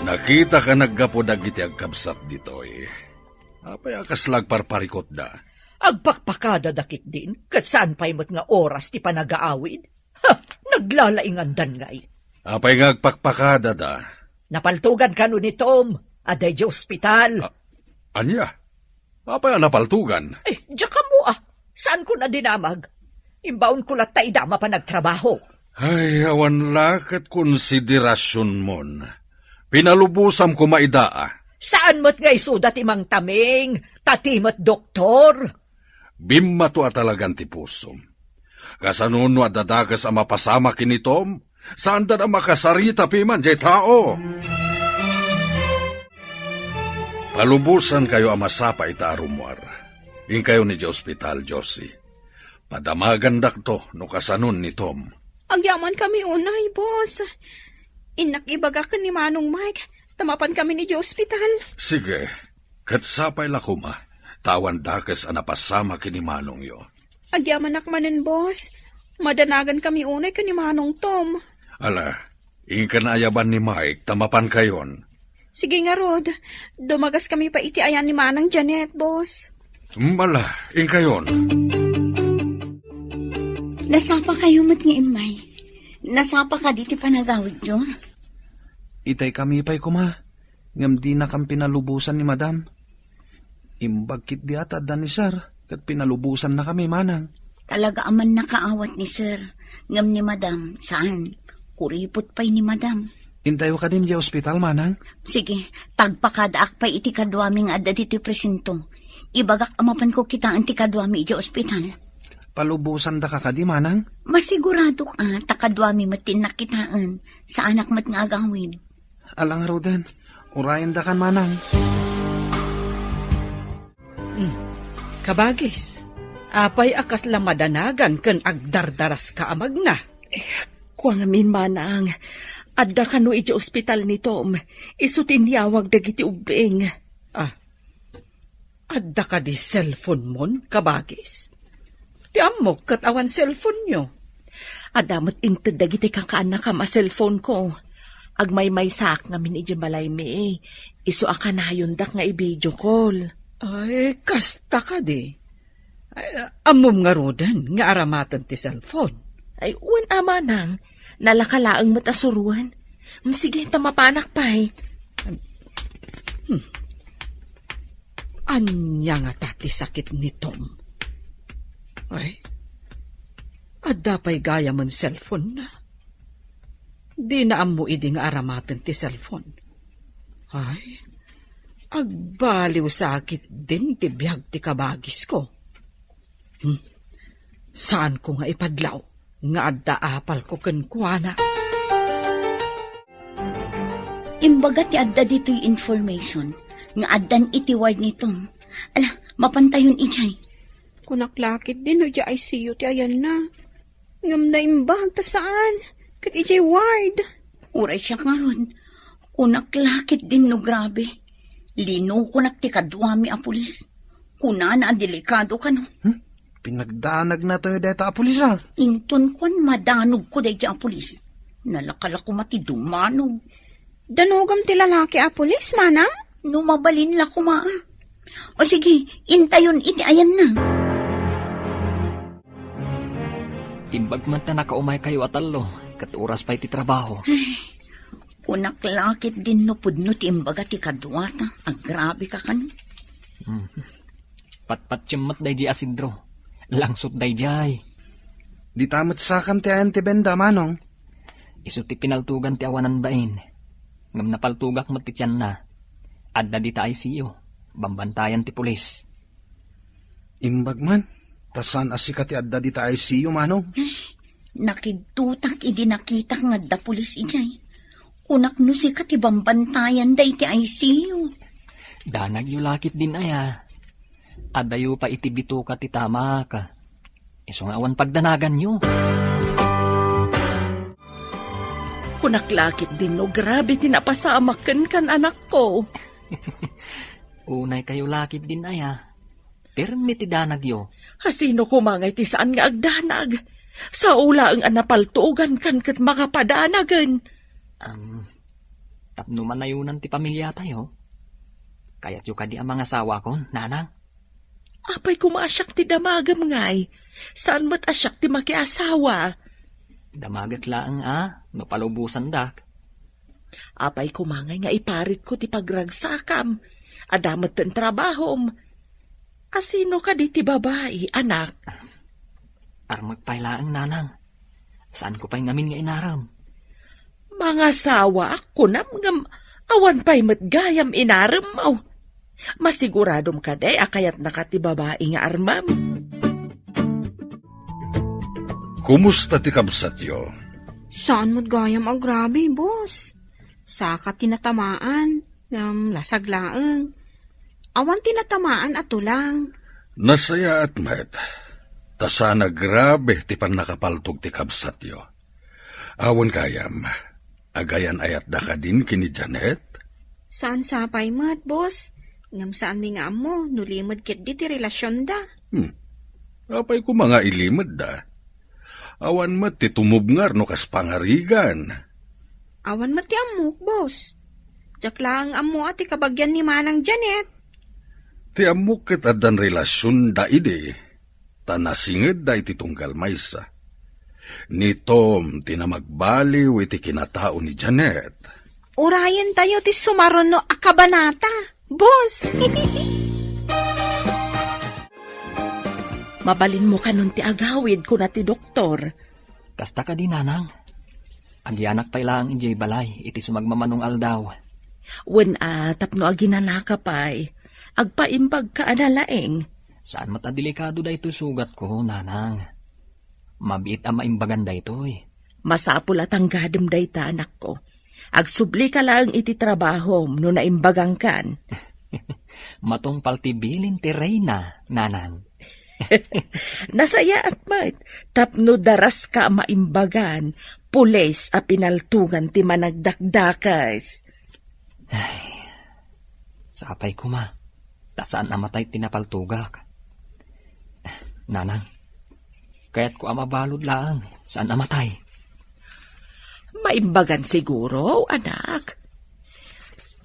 Speaker 7: Nakita ka naggapodag iti agkabsat ditoy. Apay akaslag parparikot da.
Speaker 4: Agpakpakada dakit din, kat saan pa'y mo't nga oras ti panagaawid? Ha, naglalaingandan ngay.
Speaker 7: Apay nga agpakpakada da.
Speaker 4: Napaltugan ka nun ni Tom, aday di ospital.
Speaker 7: Anya? Apay ang napaltugan?
Speaker 4: Diyak ka mo saan ko na dinamag? Imbaon ko lat taidama pa nagtrabaho.
Speaker 7: Ay, awan lakat konsiderasyon mon. Pinalubusam ko maidaa.
Speaker 4: Saan mo't nga isudat imang taming, tatimot doktor?
Speaker 7: Bimma to atalagan ti pusom. Kasanuno at dadagas ang mapasama kinitom, saan da na makasarita piman jay tao? Palubusan kayo ang masapa ita arumwar. In kayo ni ospital, Josie. Padamagan dakto no kasanun ni Tom.
Speaker 3: Agyaman kami unay, boss. Inakibaga ka ni Manong Mike. Tamapan kami ni hospital.
Speaker 7: Sige, katsapay lakuma. Tawan dakas ang napasama kini Manong yo.
Speaker 3: Agyaman nakmanin, boss. Madanagan kami unay ka ni Manong Tom.
Speaker 7: Ala, in ka naayaban ni Mike, tamapan kayon.
Speaker 3: Sige nga, Rod. Dumagas kami pa iti ayan ni Manang Janet, boss.
Speaker 7: Mala, in kayon.
Speaker 6: Nasapa kayo mat nga imay. Nasapa ka diti panagawid nyo.
Speaker 5: Itay kami pa'y kuma. Ngam di na kang pinalubusan ni madam. Imbagkit di ata da ni sir. Kat pinalubusan na kami, manang.
Speaker 6: Talaga aman nakaawat ni sir. Ngam ni madam, saan? Kuripot pa'y ni madam.
Speaker 5: Intayo ka din di ospital, manang.
Speaker 6: Sige, tagpakadaak pa'y iti kadwaming adda diti presinto. Ibagak amapan ko kita ang ti kadwami iti ospital.
Speaker 5: Palubusan da ka di, manang.
Speaker 6: Masigurado ka, takadwami matin nakitaan sa anak mat nga agawin.
Speaker 5: Alang Roden, urayan da kan, manang.
Speaker 8: Kabagis, apay akas lang madanagan kan agdardaras ka amag na.
Speaker 9: Kuang amin, manang. Adda ka no iti ospital ni Tom. Isutiniyawag dagiti ubing.
Speaker 8: Adda ka di cellphone mon, kabagis. Ti amok kat awan cellphone nyo.
Speaker 9: Adamot inted dagiti kakaanak ka ma cellphone ko. Agmay-may sak ngamin iti balay mi. Isu akanayon dak nga i-video call.
Speaker 8: Ay, kasta ka di. Ay, amom nga rodan, nga aramatan ti cellphone.
Speaker 9: Ay, uwan ama nang. Nalakalaang matasuruan. Sige, tamapanak pa'y.
Speaker 8: Anya nga tati sakit ni Tom. Ay, adda pa'y gaya man cellphone na. Di na amo iding aramatan ti cellphone. Ay, agbaliw sakit din ti biyag ti kabagis ko. Saan ko nga ipadlaw? Nga adda apal ko kenkwana.
Speaker 6: Imbaga ti adda dito'y information. Nga addan iti ward nito. Ala, mapantayon ijay.
Speaker 3: Kunaklakit din o di ICU ti ayan na. Ngam na imbag ta saan? Kat ijay ward.
Speaker 6: Uray siya nga ron. Kunaklakit din no grabe. Lino kunak ti kadwami a pulis. Kunana delikado ka no.
Speaker 5: Pinagdanag na tayo deta a pulis ah.
Speaker 6: Inton kon madanog ko dahi a pulis. Nalakala ko mati dumanog.
Speaker 3: Danugam ti lalaki a pulis, manang?
Speaker 6: Numabalin la ko maa. O sige, intayon iti ayan na.
Speaker 2: Imbag man ta nakaumay kayo atalo, kat oras pa iti trabaho.
Speaker 6: Kunaklakit din no pudno ti imbaga ti kadwata. Agrabe ka kan.
Speaker 2: Patpatsyammat day di asidro. Langsot day jay.
Speaker 5: Di tamat sakam ti ayan ti benda, manong.
Speaker 2: Isu ti pinaltugan ti awanan bain. Ngam napaltugak mo ti tiyan na. Adda di ta ICU. Bambantayan ti pulis.
Speaker 5: Imbag man. Tasan asika ti adda di ta ICU, manong.
Speaker 6: Nakigtutak idi nakitak nga da pulis ijay. Kunak no si ti bambantayan da iti ICU.
Speaker 2: Danag yu lakit din aya. Adayo pa iti bito ka ti tama ka. Isu nga awan pagdanagan yu.
Speaker 9: Kunaklakit din no, grabe tinapasamakan kan anak ko.
Speaker 2: Unay kayo lakit din aya. Permi ti danag yu.
Speaker 9: Hasino kumangay ti saan nga agdanag? Sa ula ang anapaltugan kan kat makapadanagan.
Speaker 2: Tapno manayunan ti pamilya tayo. Kaya't yu ka di ang mga asawa ko, nanang.
Speaker 9: Apay kumasyak ti damagam ngay. Saan mat asyak ti makiasawa?
Speaker 2: Damagat laang no palubusan dak.
Speaker 9: Apay kumangay nga iparit ko ti pagragsakam. Adamat ten trabahom. Asino ka di ti babae, anak?
Speaker 2: Armagpailaang nanang. Saan ko pa'y ngamin nga inaram?
Speaker 9: Mga sawa ako ngam awan pa'y matgayam inaram mo. Masiguradom ka day akayat nakati babae nga armam.
Speaker 7: Kumusta ti kabsat yo?
Speaker 3: Saan mo't gayam agrabe, boss? Saka tinatamaan, lasaglaang. Awan tinatamaan ato lang.
Speaker 7: Nasaya at met. Tasana grabe ti pan nakapaltog ti kabsat yo. Awan kayam, agayan ayat da ka din kini Janet?
Speaker 3: Saan sapay mat, boss? Ngam saan mi nga mo, nulimod kit di ti relasyon da.
Speaker 7: Apay ko mga ilimod da. Awan mat ti tumubngar no kas pangarigan.
Speaker 3: Awan mat ti amok, boss. Diyak lang amo at ikabagyan ni Manang Janet.
Speaker 7: Ti amok ket addan relasyon da ide. Tanasinged da iti tunggal maysa. Ni Tom tinamagbaliw iti kinatao ni Janet.
Speaker 3: Urayan tayo ti sumaron no akabanata. Boss!
Speaker 9: Mabalin mo ka nun ti agawid ko na ti doktor.
Speaker 2: Kasta ka di nanang. Agyanak pa ilang injay balay, iti sumagmamanong aldaw.
Speaker 9: Wen tapno aginanaka pa'y, agpaimbag ka analaeng.
Speaker 2: Saan matadelikado da ito sugat ko, nanang? Mabiit ang maimbagan da ito eh.
Speaker 9: Masapul at ang gadam da ita, anak ko. Agsubli ka lang iti trabaho no naimbagang kan.
Speaker 2: Matong paltibilin ti Reyna, nanang.
Speaker 9: Nasaya at mat, tapno daras ka maimbagan, pules a pinaltungan ti managdakdakas.
Speaker 2: Sapay ko ma, tasaan namatay tinapaltugak. Nanang, kaya't ko amabalod lang, saan namatay?
Speaker 9: Maimbagan siguro, anak.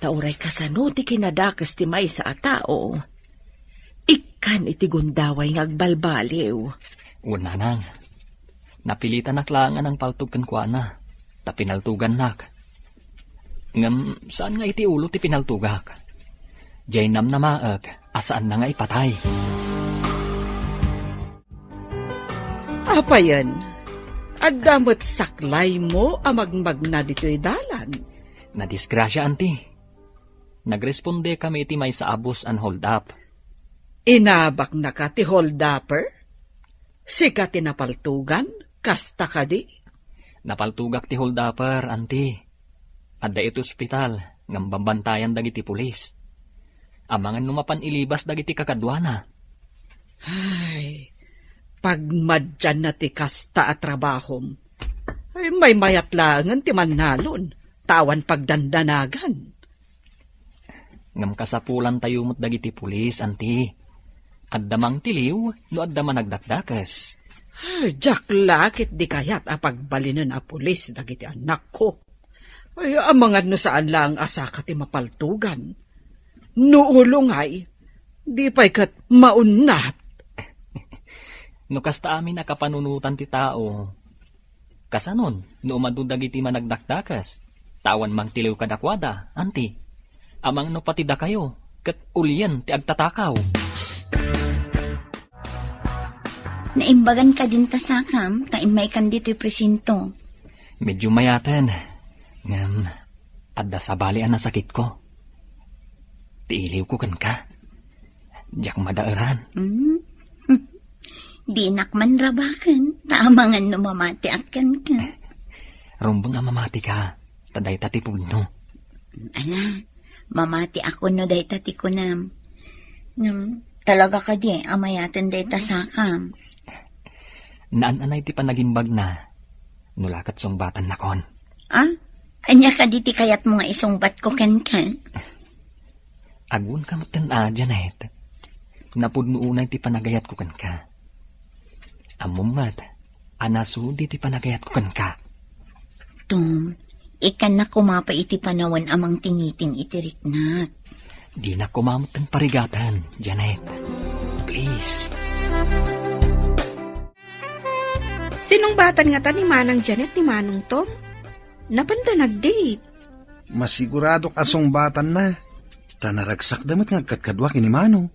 Speaker 9: Tauray kasano ti kinadakas ti may sa tao. Ikan iti gundaway ngagbalbaliw.
Speaker 2: Nanang, napilitan naklangan ang paltugan ko na, tapinaltugan nak. Ngam, saan nga iti ulo ti pinaltugak? Jaynam na maag, asaan na nga ipatay?
Speaker 8: Apa yan? Adamot saklay mo amagmag na dito'y dalan.
Speaker 2: Nadisgrasya, anti. Nagresponde kami iti may sa abos an hold up.
Speaker 8: Inabak na ka ti hold-upper? Sika tinapaltugan? Kasta ka di?
Speaker 2: Napaltugak ti hold upper, anti. Adda ito ospital, ngam bambantayan dagiti pulis. Amangan numapan ilibas dagiti kakadwana.
Speaker 8: Ay, Pagmadyan na ti kasta at trabahom. Ay, may mayat langan ti manalon. Tawan pagdandanagan.
Speaker 2: Ngam kasapulan tayo mo't dagiti pulis, anti. Addamang tiliw, no addaman nagdakdakas.
Speaker 8: Ay, Jack, lakit di kayat apagbalinan a pulis dagiti anak ko. Ay, amangad no saan lang asaka ti mapaltugan. Nuulong ay, di pa'y kat maunat.
Speaker 2: No kasta amin nakapanunutan ti tao. Kasanon, no umadudag iti managdakdakas. Tawan mang tiliw kadakwada, anti. Amang no patida kayo, kat ulian ti agtatakaw.
Speaker 6: Naimbagan ka din tasakam, kaimay kan dito'y presinto.
Speaker 2: Medyo mayaten. Ngam, adda sa balian na sakit ko. Tiiliw ko kan ka. Diyak madairan.
Speaker 6: Di nakman rabakan, taamangan no mamati akan ka.
Speaker 2: Rumbang nga mamati ka, taday tatipod no.
Speaker 6: Ala, mamati ako no day tati ko nam. Talaga ka di, amayaten day tasakam.
Speaker 2: Naan-anay ti panagimbag na. Nulakat sungbatan na kon.
Speaker 6: Ah? Anya ka di ti kayat mo nga isungbat ko kan.
Speaker 2: Agun ka matan Janet. Napudnuunay ti panagayat ko kan ka. Amumat, anaso di ti panagayat ko kan ka.
Speaker 6: Tom, ikan na kumapa iti panawan amang tingiting itiriknat.
Speaker 2: Di na kumamot ang parigatan, Janet. Please.
Speaker 3: Sinong batan nga ta ni Manang Janet ni Manong Tom? Napanda nag-date.
Speaker 5: Masigurado kasong batan na. Tanaragsak damat nga katkadwa kini Manong.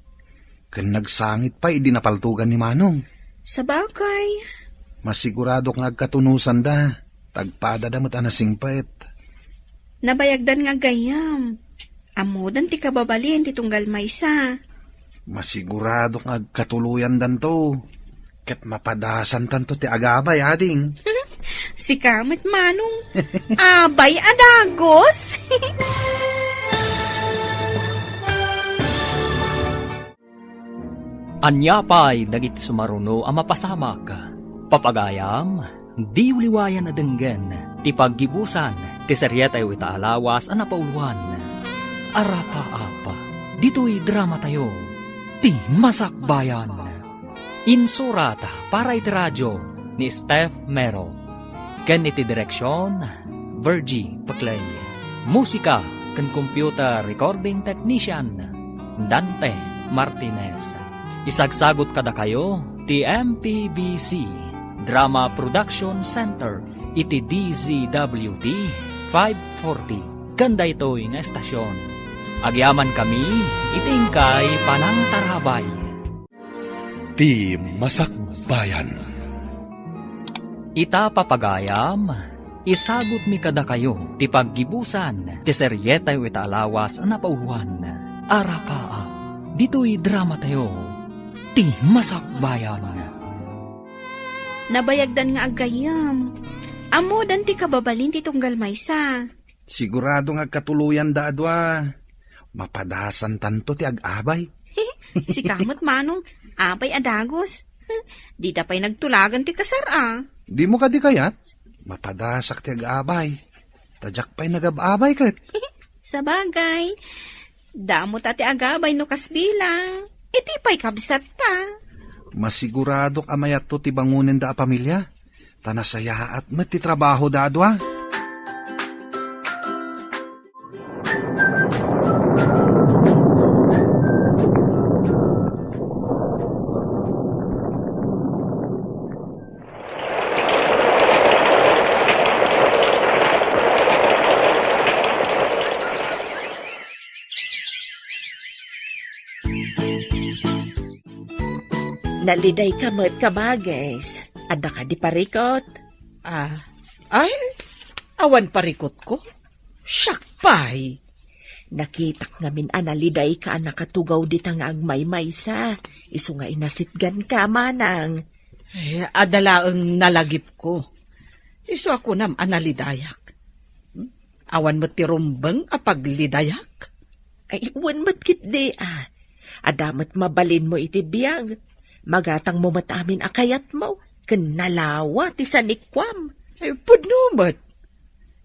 Speaker 5: Kan nagsangit pa, idi napaltugan ni Manong.
Speaker 3: Sa bagay.
Speaker 5: Masigurado nga katunusan da. Tagpada damat anasing pait.
Speaker 3: Nabayagdan nga gayam. Amudan ti kababalin ti tunggal maysa.
Speaker 5: Masigurado nga katuluyan dan to. Kat mapadasan tanto ti agabay, ading.
Speaker 3: Si Kamet Manong. Abay adagos.
Speaker 2: Anyapay dagiti sumaruno ang mapasamak. Papagayam, di uliwayan na denggen. Ti paggibusan, ti seryetay ita alawas ang napauluan. Arapa-apa, dito'y drama tayo. Ti Masakbayan. Insurata para iti radyo ni Steph Mero. Ken iti direksyon, Virgie Paclay. Musika ken computer recording technician, Dante Martinez. Isagsagot kada kayo, ti MPBC Drama Production Center, iti DZWT 540. Kanda ito'y nga estasyon. Agyaman kami, itingkay panangtarabay.
Speaker 1: Ti Masakbayan.
Speaker 2: Ita papagayam, isagot mi kada kayo, ti paggibusan, ti seryetay ita alawas na pauluan. Arapa, dito'y drama tayo, ti Masakbayan.
Speaker 3: Nabayagdan nga agayam. Amudan ti kababalin ti tunggal maysa.
Speaker 5: Sigurado nga katuluyan da adwa. Mapadasan tanto ti agabay.
Speaker 3: Si Kamet Manong, abay adagos. Di da pa'y nagtulagan ti kasara.
Speaker 5: Di mo ka di kayat? Mapadasak ti agabay. Tadyak pa'y nagababay kat.
Speaker 3: Sa bagay, damot ati agabay no kasbilang. Iti pa'y kabsat ta.
Speaker 5: Masigurado kamayat to ti bangunin da a pamilya. Tanasaya at met ti trabaho da adwa.
Speaker 9: Naliday ka mo't kabages. Ada ka di parikot.
Speaker 8: Ay, awan parikot ko. Syakpay.
Speaker 9: Nakitak ngamin analiday ka nakatugaw di nga agmay-maysa. Isu nga inasitgan ka, Manang.
Speaker 8: Ay, adalaang nalagip ko. Iso ako nam analidayak. Awan mo ti rumbang apaglidayak.
Speaker 9: Ay, uwan mo't kitdi Adamat mabalin mo iti biyag. Magatang mo matamin akayat mo, kanalawa ti sanikwam.
Speaker 8: Ay, pudnumat.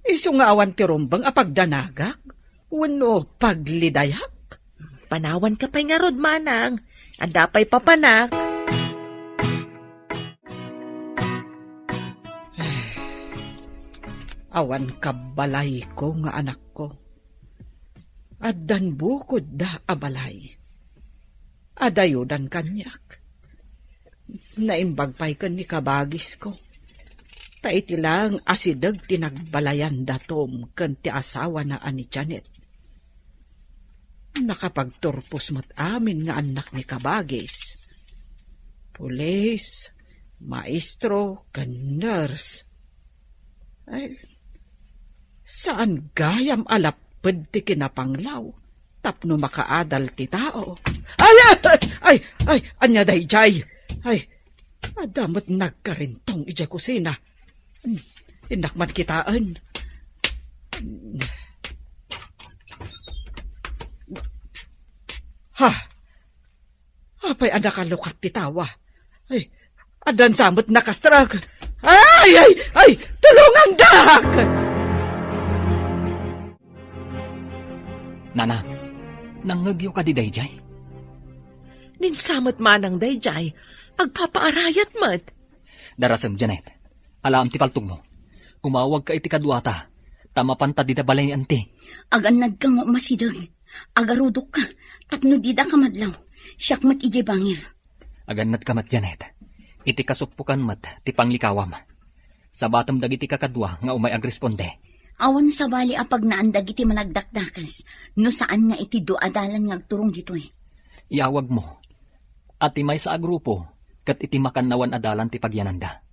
Speaker 8: Isungawan ti rumbang apagdanagak. Wano paglidayak.
Speaker 9: Panawan ka pa'y nga rod, manang. Anda pa'y papanak.
Speaker 8: Awan kabalay ko nga anak ko. Addan bukod da abalay. Adayudan kanyak. Naimbag pa'y kan ni kabagis ko. Taiti lang asidag tinagbalayan datom kan ti asawa na ani Janet. Nakapagturpos mat amin nga anak ni kabagis. Pulis, maestro, kan nurse. Ay, saan gayam alapad ti kinapanglaw? Tapno makaadal ti tao. Ay, anya dayjay. Ay, adamot nagkarintong ija kusina. Inakman kitaan. Ha? Apay anak kalukat ti tawa. Ay, adan samot nakastrag. Ay, tulungan dak!
Speaker 2: Nana, nangagyo ka di dayjay?
Speaker 9: Ninsamot manang dayjay, agpapaarayat mat.
Speaker 2: Darasem, Janet. Alam ti paltog mo. Umawag ka iti kadwata. Tamapanta di da balay ni ante.
Speaker 6: Aganad ka nga masidag. Agarudok ka. Tapno di da ka madlaw. Siyak mat ije bangir.
Speaker 2: Aganad ka mat, Janet. Iti kasukpukan mat, ti panglikawam. Sa batam dagiti kakadwa nga umay agresponde.
Speaker 6: Awan sa bali apag naandag iti managdakdakas. No saan nga iti doadalan nga agturong dito eh.
Speaker 2: Iawag mo. At may sa agrupo, kat iti makannawan adalan ti pagyananda.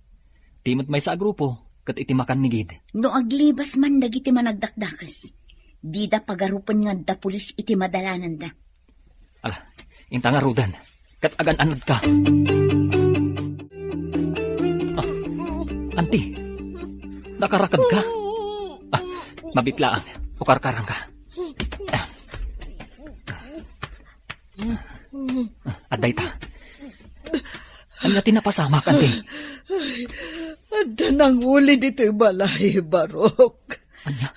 Speaker 2: Timot may sa agrupo, kat iti makan nigid.
Speaker 6: No aglibas man dagiti managdakdakas. Di da pagarupan nga da pulis iti madalanan da.
Speaker 2: Ala, inta nga rudan. Kat agan-anad ka. Anti, nakarakad ka? Mabitlaan, ukarkarang ka. Aday ta. Anya tinapasamak, anti.
Speaker 8: Ada nang uli dito'y balay, Barok.
Speaker 2: Anya?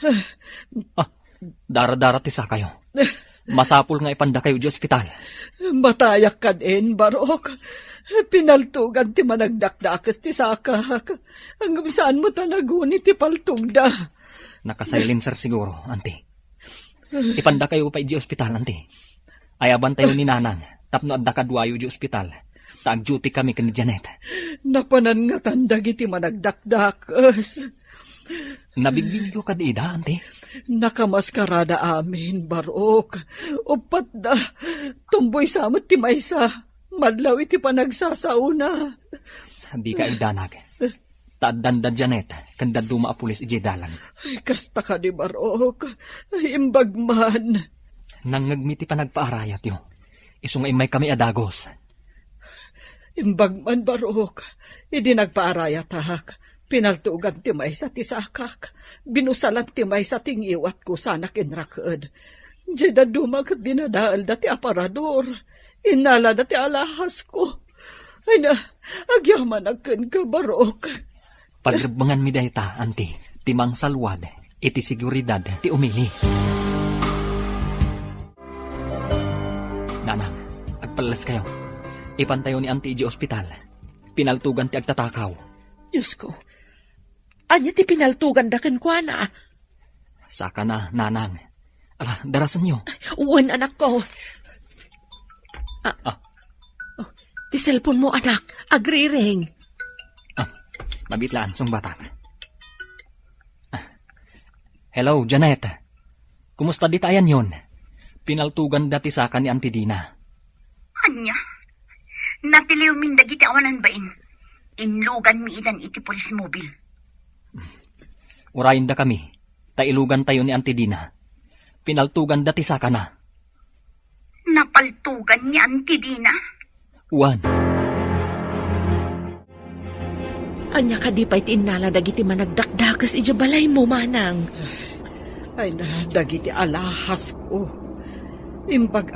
Speaker 2: Dara-dara tisa kayo. Masapul nga ipanda kayo di ospital.
Speaker 8: Matayak ka din, Barok. Pinaltugan ti managdakdakas ti sakak. Hanggang saan mo tanagunit ti paltugda.
Speaker 2: Nakasilencer siguro, anti. Ipanda kayo pa di ospital, anti. Ayaban tayo ni Nanang. Tapno adda kadwayo di ospital. Taag-duty kami kan ni Janet.
Speaker 8: Napanan nga tandag iti managdakdakas.
Speaker 2: Nabigbigyo ka di ida, anti.
Speaker 8: Nakamaskarada amin, Barok. Upat da, tumboy samot ti maysa. Madlaw iti panagsasauna.
Speaker 2: Di ka idanag. Taaddan da Janet, kanda duma a pulis iji dalan.
Speaker 8: Ay, kasta ka di Barok. Ay, imbag man.
Speaker 2: Nangagmiti pa nagpaarayat yo. Isungay may kami adagos.
Speaker 8: Imbag man, Barok. Idi nagpaarayat hak. Pinaltugan ti maysa ti sakak. Binusalan ti maysa ting iwat ko sana kinrakad. Diyada dumag dinadaal dati aparador. Inala dati alahas ko. Ay na, agyaman agkan ka, Barok.
Speaker 2: Pagrebangan mi dayta, anti, timang salwad, iti seguridad, ti umili. Nanang, agpalas kayo. Ipantayo ni anti iji ospital. Pinaltugan ti agtatakaw.
Speaker 9: Diyos ko, anya ti pinaltugan da kan kwa na?
Speaker 2: Saka na, Nanang. Ala, darasan nyo.
Speaker 9: Uwan, anak ko. Oh, ti cellphone mo, anak. Agri-ring.
Speaker 2: Mabitlaan, sung bata. Hello, Janet. Kumusta di tayan yon? Pinaltugan dati sa akin ni Auntie Dina.
Speaker 6: Anya? Natiliw min dagiti awanan bain. Inlugan mi idan iti polis mobil.
Speaker 2: Urayin da kami. Tailugan tayo ni Auntie Dina. Pinaltugan dati sa kana.
Speaker 6: Napaltugan ni Auntie Dina?
Speaker 2: Uwan.
Speaker 9: Anya ka di pa'y tinala dagiti managdakdakas ija balay mo, manang.
Speaker 8: Ay na, dagiti alahas ko. Imbag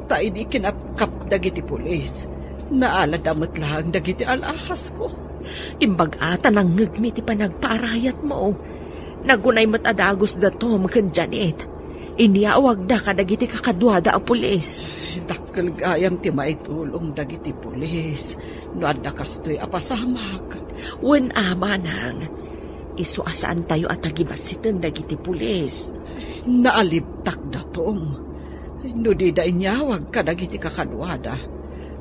Speaker 8: tayo di kinapkap dagiti pulis.
Speaker 4: Naaladamot lang dagiti alahas ko.
Speaker 9: Imbag ata nang ngagmi ti panagparayat mo. Nagunay matadagos da Tom ken Janet. Iniawag da kadagiti kakadwada a pulis.
Speaker 4: Dakkel gayam ti maitulong dagiti pulis. No adda kastoy apasamak.
Speaker 9: Wen ama nang. Isu asaan tayo at agibasitan dagiti pulis.
Speaker 4: Naalibtak da Tom. No di da inyawag kadagiti kakadwada.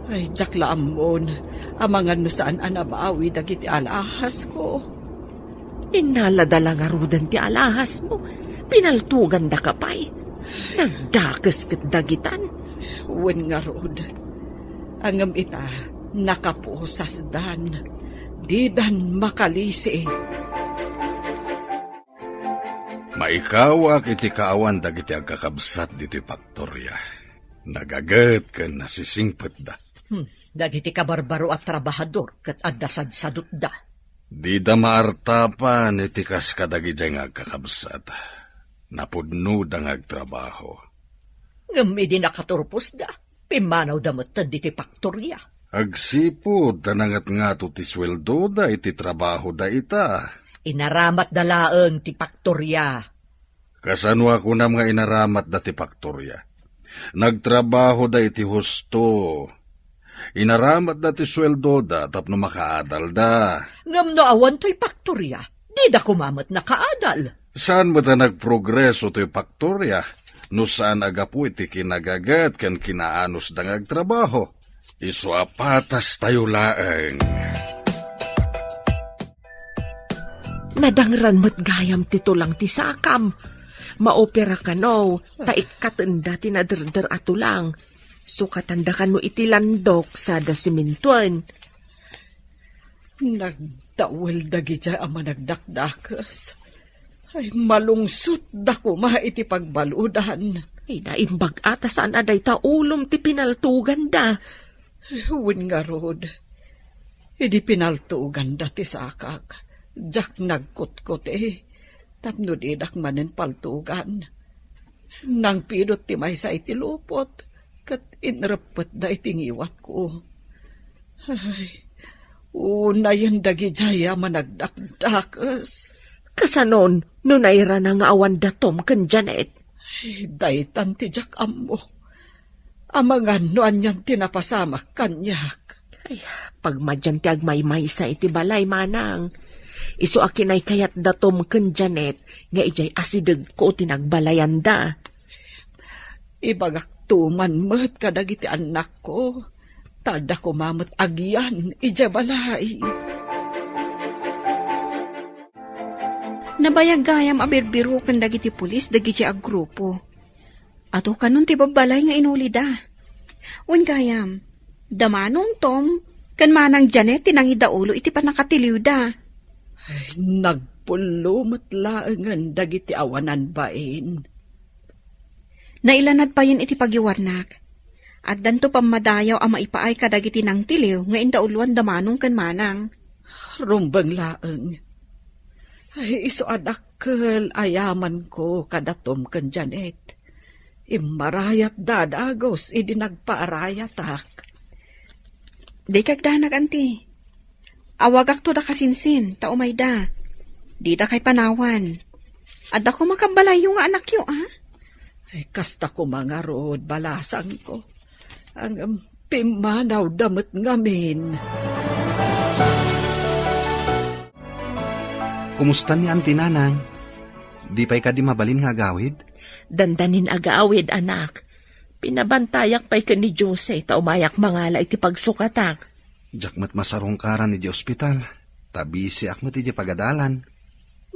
Speaker 4: Ay, jakla amon. Amangan no saan anabawi dagiti alahas ko.
Speaker 9: Inaladala nga rudan ti alahas mo. Pinaltugan da kapay. Nagdakas ket dagitan.
Speaker 4: Wen nga rod. Angam ita, nakapusas dan. Di dan makalisi.
Speaker 7: Maikawak iti kaawan dagiti agkakabsat dito'y Paktorya. Nagagat ken nasisingpet da.
Speaker 4: Dagiti kabarbaro at trabahador ket addasad sadut da.
Speaker 7: Di da maartapan iti kas kadagiti nga agkakabsat. Napudno da nga agtrabaho.
Speaker 4: Ngam idi nakaturpos da. Pimanaw damatad diti Paktorya.
Speaker 7: Agsipod tanangat nga to ti sweldo da iti trabaho da ita.
Speaker 4: Inaramat dalaeng ti Paktorya.
Speaker 7: Kasano ako na mga inaramat da ti Paktorya. Nagtrabaho da iti husto. Inaramat da ti sweldo da tapno makaadal da.
Speaker 4: Ngam no awan to'y Paktorya. Di da kumamat nakaadal.
Speaker 7: Saan mo ta nagprogreso to'y Paktorya? No saan agapu iti kinagagat kan kinaanos da ngagtrabaho? Isu apatas tayo laeng.
Speaker 9: Nadangran mo't gayam tito lang ti sakam. Maopera ka no, taikatanda tinaderdar ato lang. Sukatanda ka no iti landok sa dasimintuan.
Speaker 4: Nagdawel dagiti ama nagdakdakas. Ay malungsot da kuma iti pagbaludan.
Speaker 9: Ay naimbag ata saan aday taulom ti pinaltugan da.
Speaker 4: Wen nga rod. Idi pinaltugan da ti sakak. Jak nagkutkot tapno didak manen paltugan. Nang pidot ti may sa iti lupot. Kat inrepet da itingiwat ko. Ay, unayan dagi jaya managdakdakas.
Speaker 9: Kasanon, nunayra na nga awan da Tom ken Janet.
Speaker 4: Daytan ti jak ammo. Amangan no anyan tinapasamak kanyak.
Speaker 9: Ay, pagmadyan ti agmaymay sa iti balay manang. Isu akin ay kayat da Tom ken Janet nga ijay asideg ko tinagbalayan da.
Speaker 4: Ibagak tuman met kadagiti anak ko. Tada ko mamat agyan ija balay.
Speaker 3: Nabayagayam abirbiro kan dagiti pulis dagiti agrupo. Ato kanon ti babalay nga inuli da. Wen gayam, damanong Tom, kan manang Janet tinangidaulo iti panakatiliw da.
Speaker 4: Ay, nagpulumot laengan dagiti awanan bain.
Speaker 3: Nailanad pa yun iti pagiwarnak. At danto pamadayaw ang maipaay kadagiti nang tiliw nga indauluan damanong kan manang.
Speaker 4: Rumbang laeng. Ay, iso adakkel ayaman ko kadatom kan Janet. Imarayat dadagos, idi nagpaarayatak.
Speaker 3: Di kagdanag, anti. Awagak to da kasinsin, taumay da. Di da kay panawan. At ako makabalay yung anak yo, ah?
Speaker 4: Ay, kasta ko mga rod, balasan ko. Ang pimanaw damot ngamin.
Speaker 5: Kumusta ni Auntie Nanang? Di pa'y ka di mabalin nga gawid?
Speaker 9: Dandanin agaawid, anak. Pinabantayak pa'y ka ni Jose, taumayak mangala iti pagsukatak.
Speaker 5: Jakmat masarong karan ni di ospital. Tabisi akmat iti pagadalan.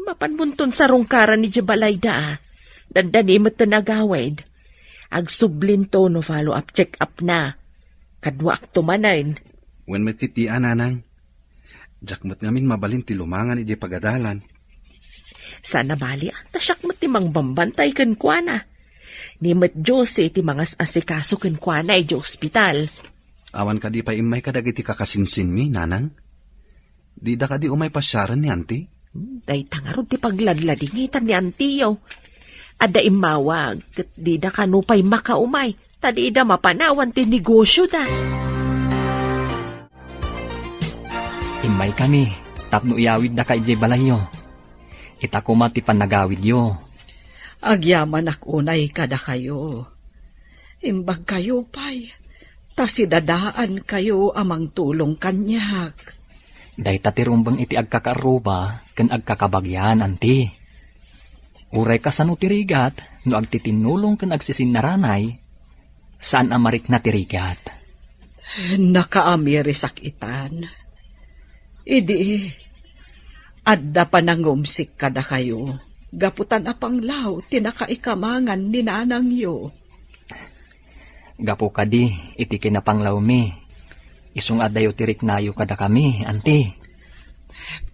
Speaker 9: Mapanbuntun sa rungkaran ni Jabalayda. Dandani mo't nagawid. Agsublin to no follow-up check-up na. Kadwa tumanain.
Speaker 5: When matitian, Nanang. Jakmat ngamin mabalin ti lumangan iti pagadalan.
Speaker 9: Sana bali, tasyak mo ti mang bambantay kan kwa na. Ni mat Jose ti mangas asikaso kan kwa na iti ospital.
Speaker 5: Awan ka di pa imay kadagiti kakasinsin mi, Nanang? Di da ka di umay pasyaran ni Auntie?
Speaker 9: Day tangarod ti pagladladingitan ni Antiyo. Ada imawag, kat di da kanupay makaumay. Tadi da mapanawan ti negosyo da.
Speaker 2: Imay kami, tapno iyawid da kay jay balayo. Ita ko mati panagawid yo.
Speaker 4: Agyaman unay kada kayo. Imbag kayo, pay. Tasidadaan kayo amang tulong kanyak.
Speaker 2: Day tatirumbang iti agkakaruba, ken agkakabagyan, anti. Uray ka sa no tirigat, no agtitinulong ken agsisinaranay, saan amarik na tirigat?
Speaker 4: Nakaamiri sakitan. Idi, adda pa nangumsik kada kayo. Gaputan apang law, tinakaikamangan ni nanang yo.
Speaker 2: Gapo kadi, iti kinapanglaw mi. Isung adayo tirik nayo kada kami, anti.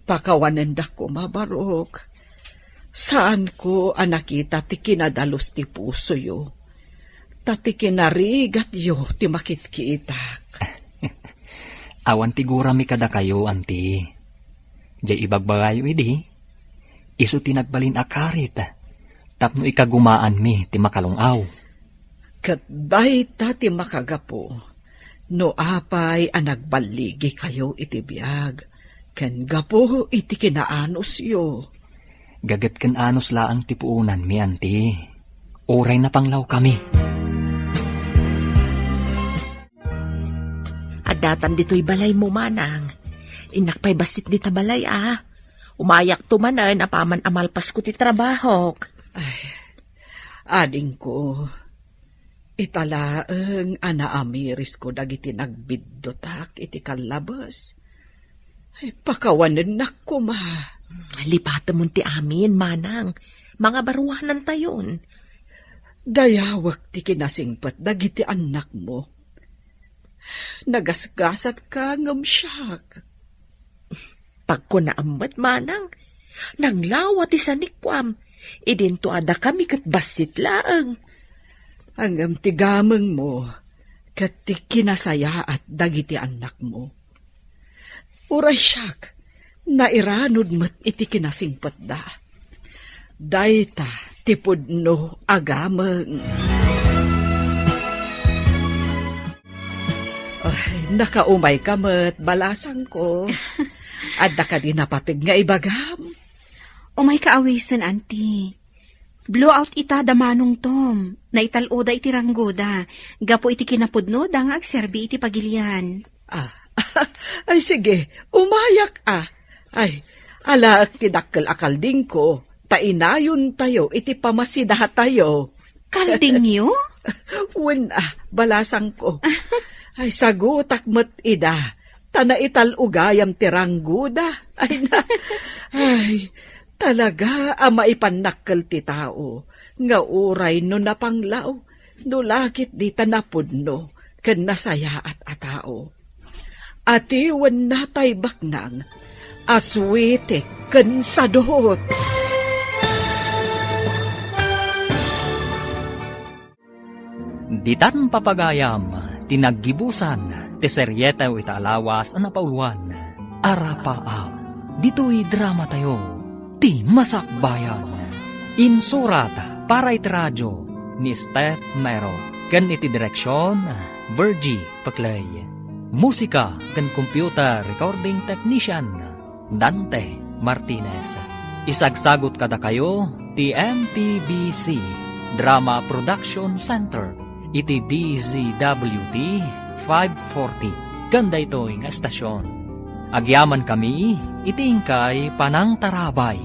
Speaker 4: Pakawanan da ko mabarok. Saan ko anakita ti kinadalos ti puso yo? Tati kinarigat yo ti makitkiitak.
Speaker 2: Awan tigura mi kada kayo, anti. Jay ibagbagayo idi. Isu tinagbalin akarit. Tapno ikagumaan mi ti makalungaw.
Speaker 4: Katbay ta ti makagapo. No apay anagbaligi kayo iti biyag. Ken gapo iti kinaanos yo.
Speaker 2: Gagat ken anos laang ti puunan mi, anti. Oray na panglaw kami.
Speaker 9: Adatan dito'y balay mo, manang. Inakpay basit di ta balay, ah. Umayak tumanan, apaman amalpas ko ti trabaho.
Speaker 4: Ading ko, italaang anaamiris ko dagiti nagbiddotak iti kalabas. Ay, pakawanan na ko, ma.
Speaker 9: Lipatan mo ti amin, manang. Mga baruanan tayon.
Speaker 4: Dayawak ti kinasingpat dagiti anak mo. Nagasgasat ka ngamsyak.
Speaker 9: Pag ko naambat, manang, nanglawa ti sanikwam, idinto ada kami kat basit laang.
Speaker 4: Ang tigamang mo, kat ti kinasaya at dagiti anak mo. Uray siyak, nairanod mo't iti kinasingpat da. Dayta, tipod no agamang. Ay, nakaumay ka mo't balasang ko. Adda ka din napatig nga ibagam.
Speaker 3: Umay kaawisan, auntie. Blowout ita damanong tom. Naitaloda iti ranggoda. Gapo iti kinapudno da nga agserbi iti pagilian.
Speaker 4: Ay sige, umayak Ay, alaak ti dakkel akalding ko. Tainayon tayo, iti pamasidahat tayo.
Speaker 3: Kalding niyo?
Speaker 4: Balasang ko. Ay, sagutak mat ida. Tana ital ugayam tirangguda. Ay, talaga ama ipanakkel ti tao. Nga uray no napanglaw. No lakit di tanapudno. Ken nasaya at atao. Atiwan natay baknang. Aswitik ken sadot.
Speaker 2: Ditan papagayam, tinaggibusan, ti seryeta o italawas ang napauluan. Arapaap, dito'y drama tayo, ti masakbayan. Insurat para iti radyo ni Steph Mero, ken iti direksyon, Virgie Paclay. Musika ken computer recording technician, Dante Martinez. Isagsagot kada kayo, ti MPBC Drama Production Center, iti DZWT 540. Ganda ito nga estasyon. Agyaman kami, itingkay panang tarabay.